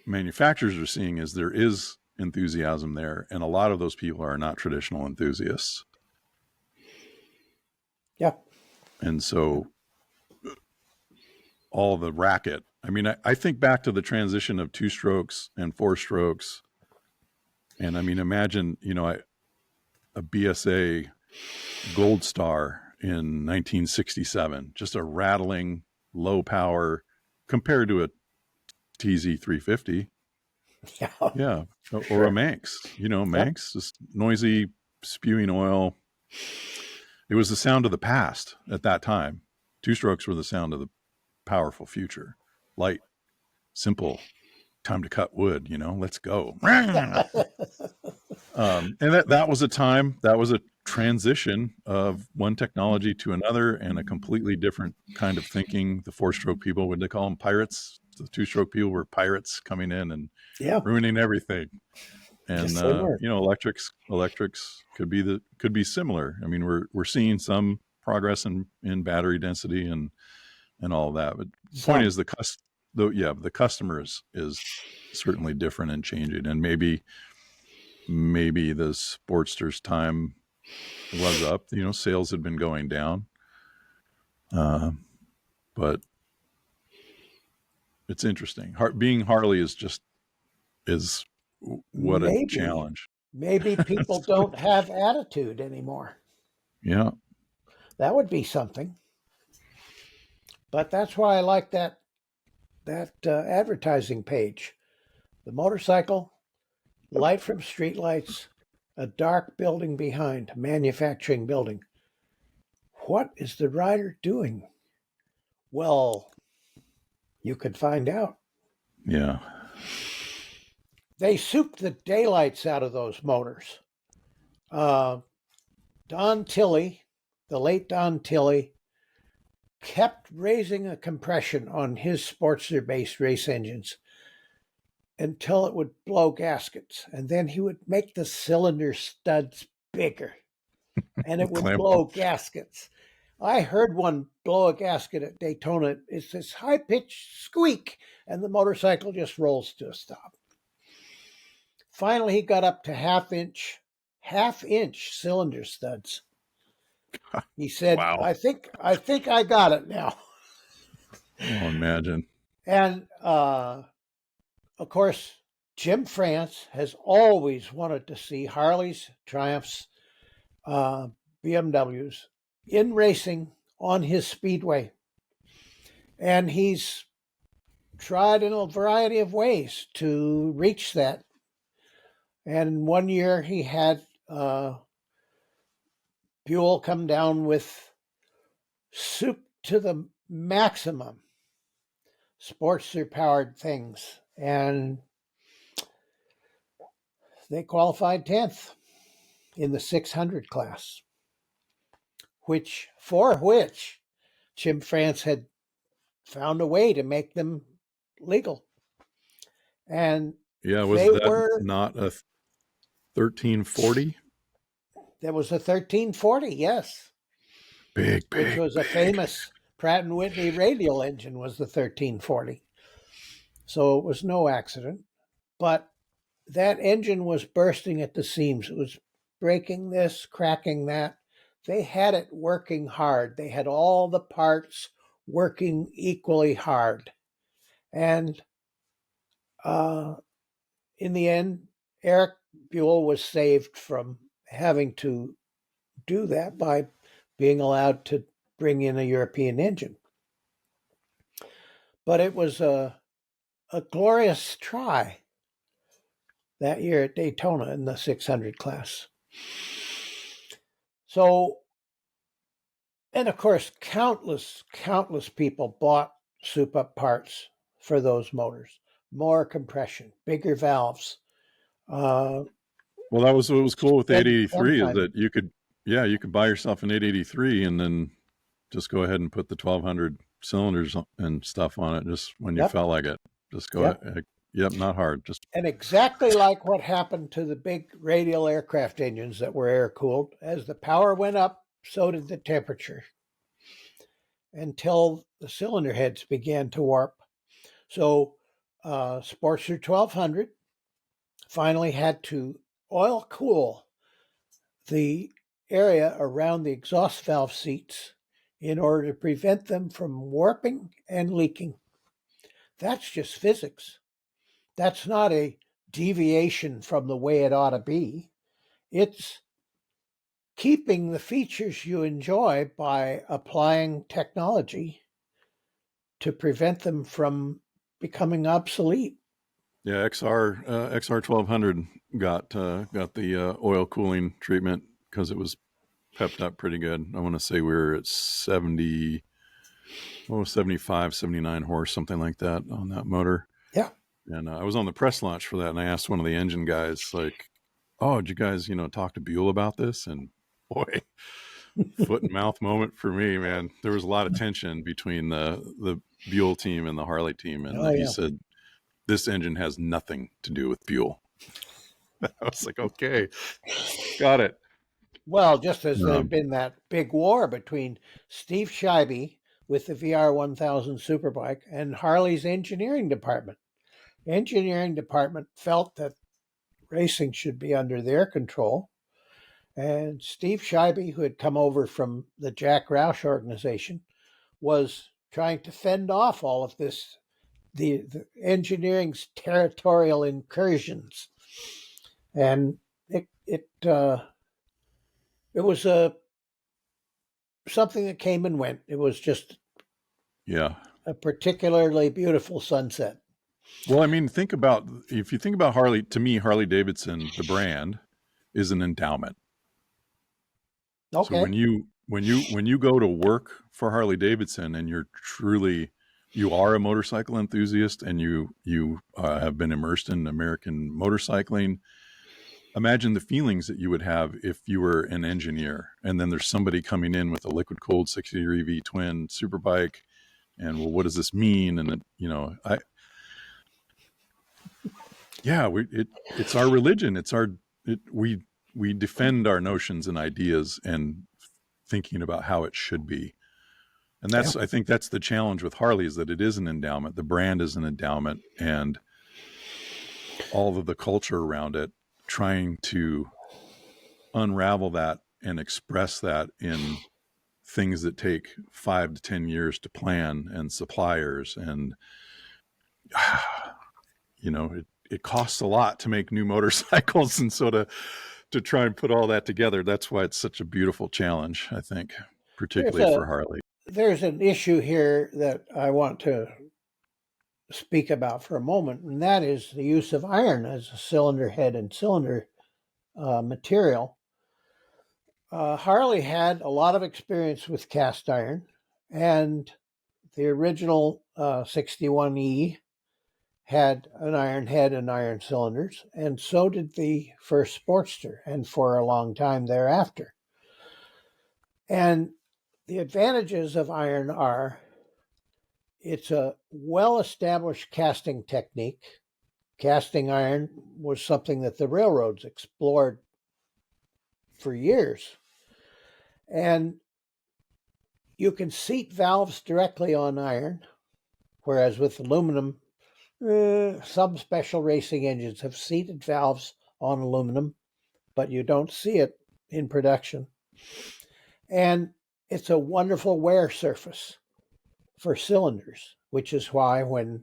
manufacturers are seeing is there is enthusiasm there, and a lot of those people are not traditional enthusiasts. Yeah. And so all the racket, I mean, I think back to the transition of 2 strokes and 4 strokes. And I mean, imagine, a BSA Gold Star in 1967, just a rattling low power compared to a TZ 350. Yeah. Yeah. Sure. Or a Manx, Manx, just noisy, spewing oil. It was the sound of the past at that time. 2 strokes were the sound of the powerful future. Light, simple, time to cut wood, let's go. And that was a time, that was a transition of one technology to another, and a completely different kind of thinking. The 4-stroke people, would they call them pirates? The 2-stroke people were pirates coming in and ruining everything. And Yes, electrics could be similar. I mean, we're seeing some progress in battery density and all of that. But the point is, the customer is certainly different and changing. And maybe the Sportster's time was up. Sales had been going down, but it's interesting. Being Harley is what a challenge. Maybe people don't have attitude anymore. Yeah. That would be something. But that's why I like that advertising page. The motorcycle, light from streetlights, a dark building behind, manufacturing building. What is the rider doing? Well, you could find out. Yeah. They souped the daylights out of those motors. Don Tilley, the late Don Tilley, kept raising a compression on his Sportster-based race engines until it would blow gaskets. And then he would make the cylinder studs bigger, and it would blow gaskets. I heard one blow a gasket at Daytona. It's this high-pitched squeak, and the motorcycle just rolls to a stop. Finally, he got up to half-inch cylinder studs. He said, Wow. I think I got it now. Oh, imagine. And, of course, Jim France has always wanted to see Harleys, Triumphs, BMWs in racing on his speedway. And he's tried in a variety of ways to reach that. And one year he had Buell come down with soup to the maximum Sportster powered things, and they qualified 10th in the 600 class, for which Jim France had found a way to make them legal. And was that not a 1340? There was a 1340, yes. Big. Which was a famous Pratt & Whitney radial engine, was the 1340. So it was no accident. But that engine was bursting at the seams. It was breaking this, cracking that. They had it working hard. They had all the parts working equally hard. And in the end, Eric Buell was saved from having to do that by being allowed to bring in a European engine. But it was a glorious try that year at Daytona in the 600 class. So, and of course, countless people bought soup-up parts for those motors. More compression, bigger valves. Well, that was what was cool with the Spend some 883 is time. that you could buy yourself an 883 and then just go ahead and put the 1200 cylinders and stuff on it just when you Yep, felt like it. Just go yep. ahead. Yep, not hard. Just And exactly like what happened to the big radial aircraft engines that were air-cooled, as the power went up, so did the temperature, until the cylinder heads began to warp. So Sportster 1200 finally had to oil cool the area around the exhaust valve seats in order to prevent them from warping and leaking. That's just physics. That's not a deviation from the way it ought to be. It's keeping the features you enjoy by applying technology to prevent them from becoming obsolete. yeah, XR 1200 got the oil cooling treatment because it was pepped up pretty good. I want to say we were at 75, 79 horse, something like that on that motor. Yeah. And I was on the press launch for that, and I asked one of the engine guys, like, "Oh, did you guys, talk to Buell about this?" And boy, foot and mouth moment for me, man. There was a lot of tension between the Buell team and the Harley team, and Oh, he yeah. said, "This engine has nothing to do with Buell." I was like, "Okay, got it." Well, just as there had Um, been that big war between Steve Scheibe with the VR 1000 Superbike and Harley's engineering department. Engineering department felt that racing should be under their control. And Steve Scheibe, who had come over from the Jack Roush organization, was trying to fend off all of this, the engineering's territorial incursions. And it was something that came and went. It was just yeah. a particularly beautiful sunset. Well, I mean, if you think about Harley, to me, Harley Davidson, the brand, is an endowment. So Okay. when you go to work for Harley Davidson and you are a motorcycle enthusiast and you have been immersed in American motorcycling, imagine the feelings that you would have if you were an engineer and then there's somebody coming in with a liquid cooled 60 EV twin superbike, and well, what does this mean? And I yeah, it's our religion. We defend our notions and ideas and thinking about how it should be. And Yeah. I think that's the challenge with Harley, is that it is an endowment. The brand is an endowment, and all of the culture around it, trying to unravel that and express that in things that take 5 to 10 years to plan, and suppliers, and it costs a lot to make new motorcycles, and so to try and put all that together, that's why it's such a beautiful challenge, I think, There's particularly a for Harley. there's an issue here that I want to speak about for a moment, and that is the use of iron as a cylinder head and cylinder material. Harley had a lot of experience with cast iron, and the original 61E had an iron head and iron cylinders, and so did the first Sportster, and for a long time thereafter. And the advantages of iron are it's a well established casting technique. Casting iron was something that the railroads explored for years. And you can seat valves directly on iron, whereas with aluminum, some special racing engines have seated valves on aluminum, but you don't see it in production. And it's a wonderful wear surface for cylinders, which is why when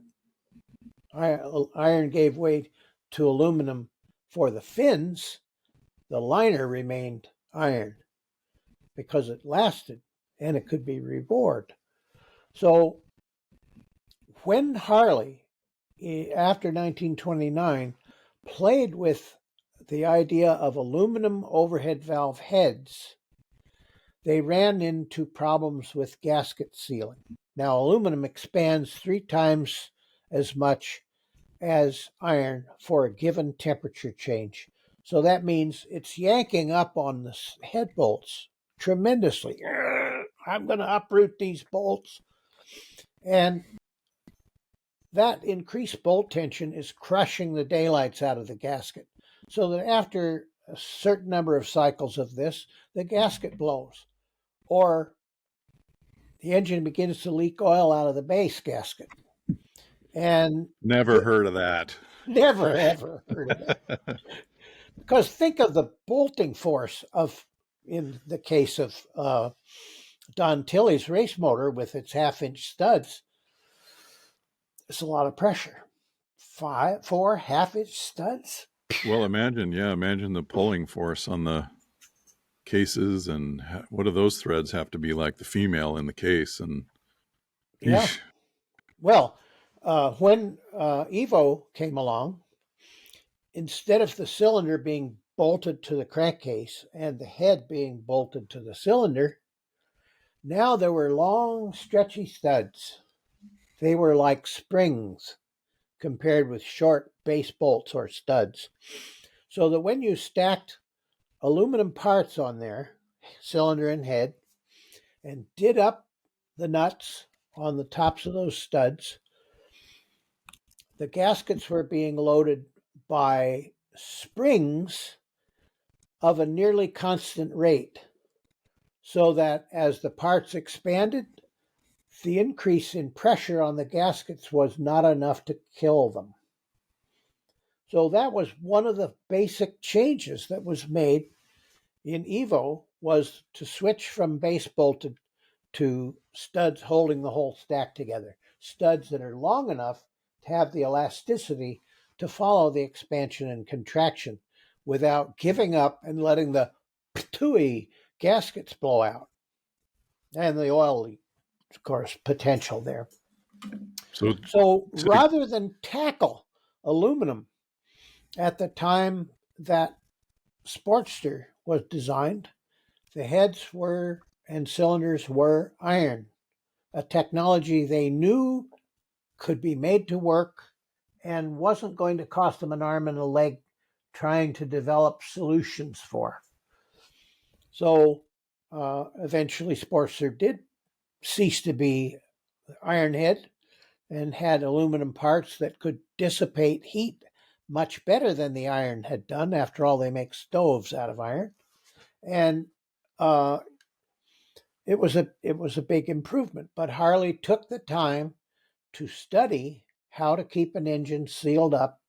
iron gave way to aluminum for the fins, the liner remained iron because it lasted and it could be rebored. So when Harley, after 1929, played with the idea of aluminum overhead valve heads, they ran into problems with gasket sealing. Now, aluminum expands 3 times as much as iron for a given temperature change. So that means it's yanking up on the head bolts tremendously. I'm going to uproot these bolts. And that increased bolt tension is crushing the daylights out of the gasket. So that after a certain number of cycles of this, the gasket blows. Or the engine begins to leak oil out of the base gasket. And Never heard of that. never ever heard of that. Because think of the bolting force of, in the case of Don Tilley's race motor with its 1/2-inch studs, it's a lot of pressure. 4 1/2-inch studs. Well, imagine the pulling force on the cases, and what do those threads have to be like the female in the case? And yeah. Well, when Evo came along, instead of the cylinder being bolted to the crankcase and the head being bolted to the cylinder, now there were long, stretchy studs. They were like springs compared with short base bolts or studs. So that when you stacked aluminum parts on there, cylinder and head, and did up the nuts on the tops of those studs, the gaskets were being loaded by springs of a nearly constant rate, so that as the parts expanded, the increase in pressure on the gaskets was not enough to kill them. So that was one of the basic changes that was made in Evo, was to switch from base bolted to studs holding the whole stack together. Studs that are long enough to have the elasticity to follow the expansion and contraction without giving up and letting the ptooey gaskets blow out. And the oil leak, of course, potential there. So rather than tackle aluminum at the time that Sportster was designed, the heads were and cylinders were iron, a technology they knew could be made to work and wasn't going to cost them an arm and a leg trying to develop solutions for. So eventually Sportster did cease to be iron head and had aluminum parts that could dissipate heat much better than the iron had done. After all, they make stoves out of iron. And it was a big improvement. But Harley took the time to study how to keep an engine sealed up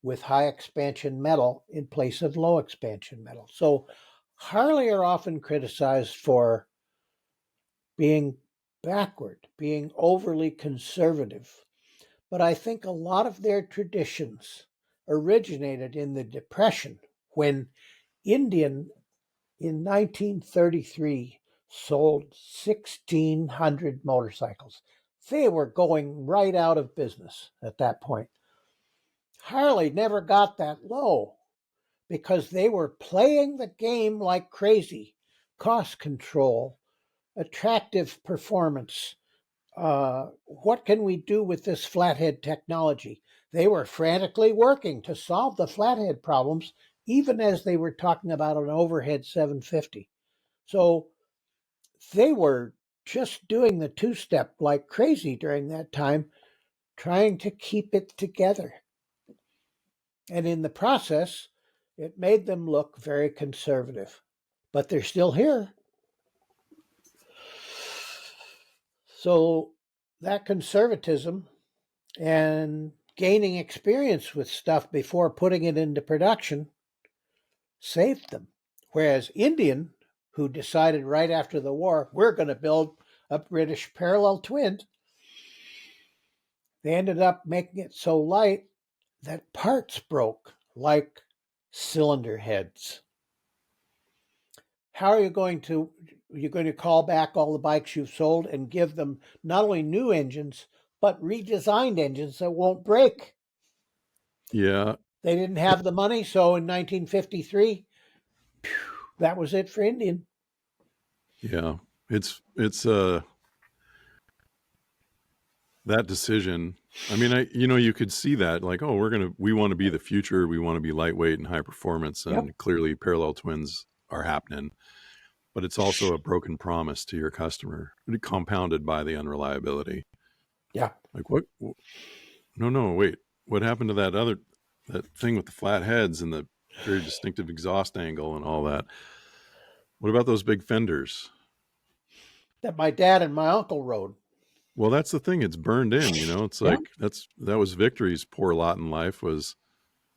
with high expansion metal in place of low expansion metal. So Harley are often criticized for being backward, being overly conservative. But I think a lot of their traditions originated in the Depression, when Indian in 1933 sold 1,600 motorcycles. They were going right out of business at that point. Harley never got that low because they were playing the game like crazy. Cost control, attractive performance. What can we do with this flathead technology? They were frantically working to solve the flathead problems, even as they were talking about an overhead 750. So they were just doing the two-step like crazy during that time, trying to keep it together. And in the process, it made them look very conservative. But they're still here. So that conservatism and gaining experience with stuff before putting it into production saved them. Whereas Indian, who decided right after the war, we're going to build a British parallel twin, they ended up making it so light that parts broke, like cylinder heads. How are you going to call back all the bikes you've sold and give them not only new engines, but redesigned engines that won't break. Yeah. They didn't have the money, so in 1953, that was it for Indian. Yeah. It's that decision. I mean, you could see that like, oh, we want to be the future. We want to be lightweight and high performance. And Yep. clearly parallel twins are happening, but it's also a broken promise to your customer, compounded by the unreliability. Yeah. Like what? No, wait. What happened to that thing with the flat heads and the very distinctive exhaust angle and all that? What about those big fenders? That my dad and my uncle rode. Well, that's the thing. It's burned in, it's Yeah. like, that was Victory's poor lot in life. Was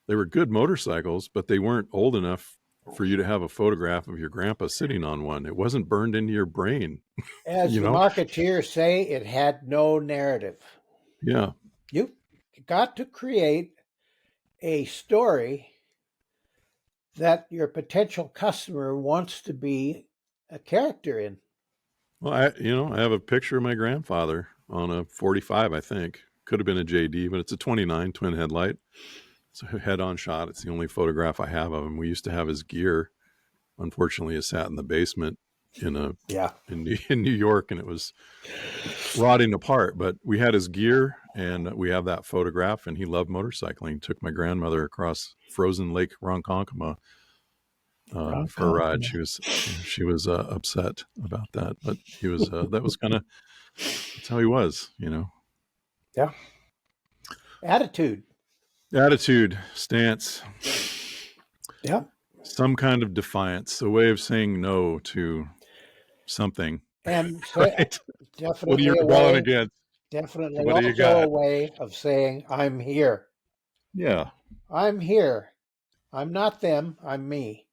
they were good motorcycles, but they weren't old enough for you to have a photograph of your grandpa sitting on one. It wasn't burned into your brain. As the marketeers say, it had no narrative. Yeah. You got to create a story that your potential customer wants to be a character in. Well, I have a picture of my grandfather on a 45, I think. Could have been a JD, but it's a 29 twin headlight. It's a head-on shot. It's the only photograph I have of him. We used to have his gear. Unfortunately, it sat in the basement in New York, and it was rotting apart. But we had his gear, and we have that photograph. And he loved motorcycling. He took my grandmother across frozen Lake Ronkonkoma for a ride. She was upset about that, but he was that's how he was. Yeah. Attitude, stance. Yeah. Some kind of defiance, a way of saying no to something. And right? Definitely what are you rebelling against? Definitely what do you also got? a way of saying, I'm here. Yeah. I'm here. I'm not them. I'm me.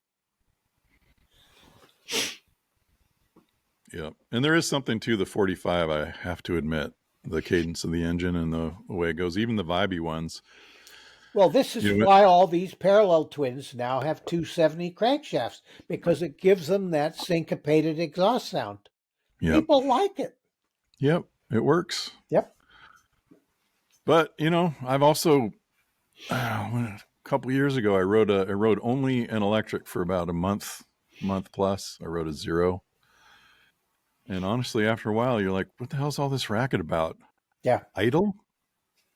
Yeah. And there is something to the 45, I have to admit. The cadence of the engine and the way it goes, even the vibey ones. Well, this is why all these parallel twins now have 270 crankshafts, because it gives them that syncopated exhaust sound. Yep. People like it. Yep, it works. Yep. But I've also a couple of years ago I rode only an electric for about a month plus. I rode a zero, and honestly, after a while, you're like, "What the hell's all this racket about?" Yeah, idle.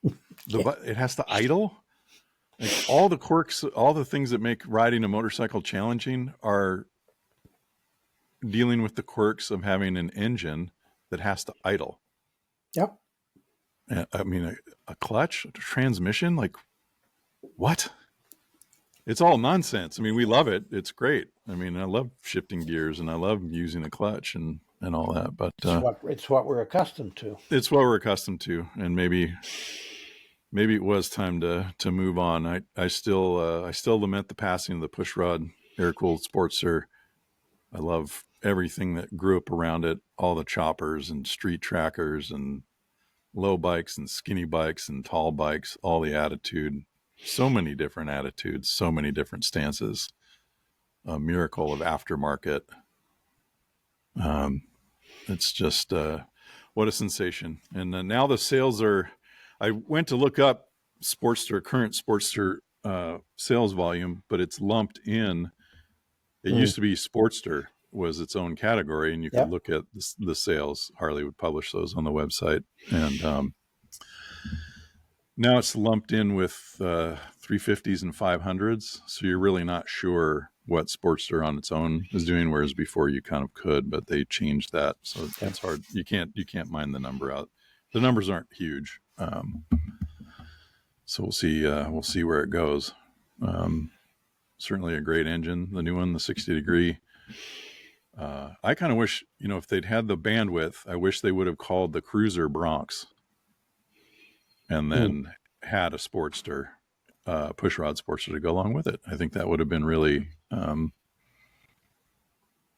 It has to idle. Like all the quirks, all the things that make riding a motorcycle challenging are dealing with the quirks of having an engine that has to idle. Yep. I mean, a clutch, a transmission, like what? It's all nonsense. I mean, we love it. It's great. I mean, I love shifting gears and I love using a clutch and all that, but it's what we're accustomed to. It's what we're accustomed to. And maybe it was time to move on. I still lament the passing of the pushrod air-cooled Sportster. I love everything that grew up around it, all the choppers and street trackers and low bikes and skinny bikes and tall bikes, all the attitude, so many different attitudes, so many different stances, a miracle of aftermarket. It's just, what a sensation. And now the sales are, I went to look up current Sportster sales volume, but it's lumped in. It used to be Sportster was its own category, and you could look at the sales. Harley would publish those on the website. And now it's lumped in with 350s and 500s. So you're really not sure what Sportster on its own is doing, whereas before you kind of could, but they changed that. So it's hard. You can't mine the number out. The numbers aren't huge. So we'll see where it goes. Certainly a great engine, the new one, the 60 degree. I kind of wish, if they'd had the bandwidth, I wish they would have called the Cruiser Bronx and then had a Sportster, pushrod Sportster to go along with it. I think that would have been really, in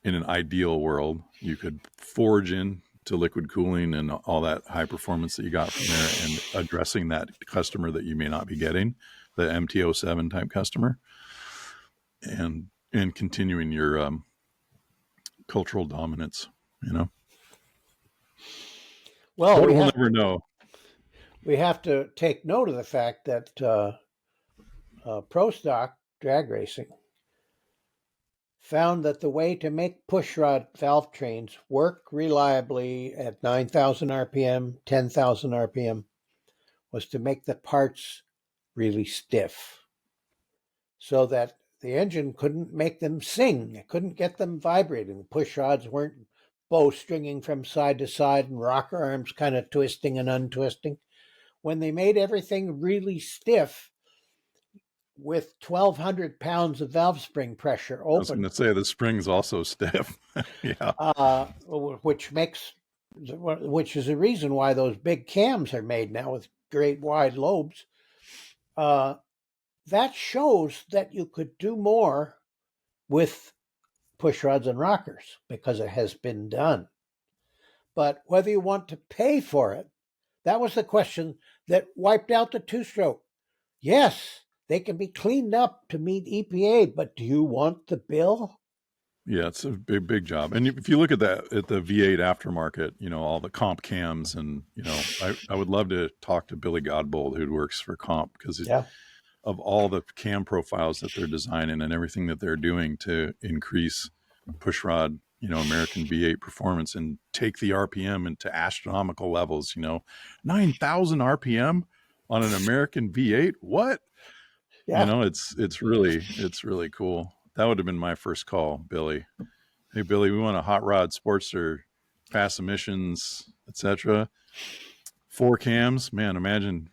an ideal world, you could forge in to liquid cooling and all that high performance that you got from there and addressing that customer that you may not be getting, the MT-07 type customer, and continuing your cultural dominance, Well, we'll never know. we have to take note of the fact that Pro Stock drag racing found that the way to make pushrod valve trains work reliably at 9,000 RPM, 10,000 RPM was to make the parts really stiff so that the engine couldn't make them sing. It couldn't get them vibrating. The pushrods weren't bowstringing from side to side and rocker arms kind of twisting and untwisting. When they made everything really stiff, with 1,200 pounds of valve spring pressure I was going open, to say the spring's also stiff. Yeah. which is the reason why those big cams are made now with great wide lobes. That shows that you could do more with pushrods and rockers because it has been done. But whether you want to pay for it, that was the question that wiped out the two-stroke. Yes, they can be cleaned up to meet EPA, but do you want the bill? Yeah, it's a big job. And if you look at that, at the V8 aftermarket, all the comp cams, and, I would love to talk to Billy Godbold, who works for Comp, because of all the cam profiles that they're designing and everything that they're doing to increase pushrod, American V8 performance and take the RPM into astronomical levels, 9,000 RPM on an American V8. What? Yeah. It's really cool. That would have been my first call, Billy. Hey, Billy, we want a hot rod Sportster, fast emissions, etc. 4 cams, man. Imagine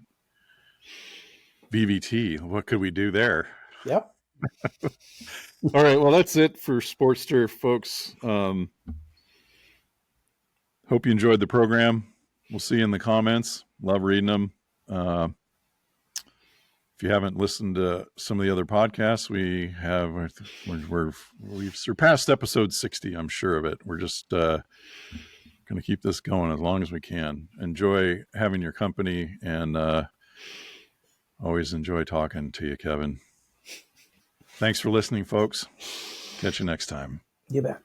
VVT. What could we do there? Yep. All right. Well, that's it for Sportster, folks. Hope you enjoyed the program. We'll see you in the comments. Love reading them. If you haven't listened to some of the other podcasts, we've surpassed episode 60. I'm sure of it. We're just going to keep this going as long as we can. Enjoy having your company, and always enjoy talking to you, Kevin. Thanks for listening, folks. Catch you next time. You bet.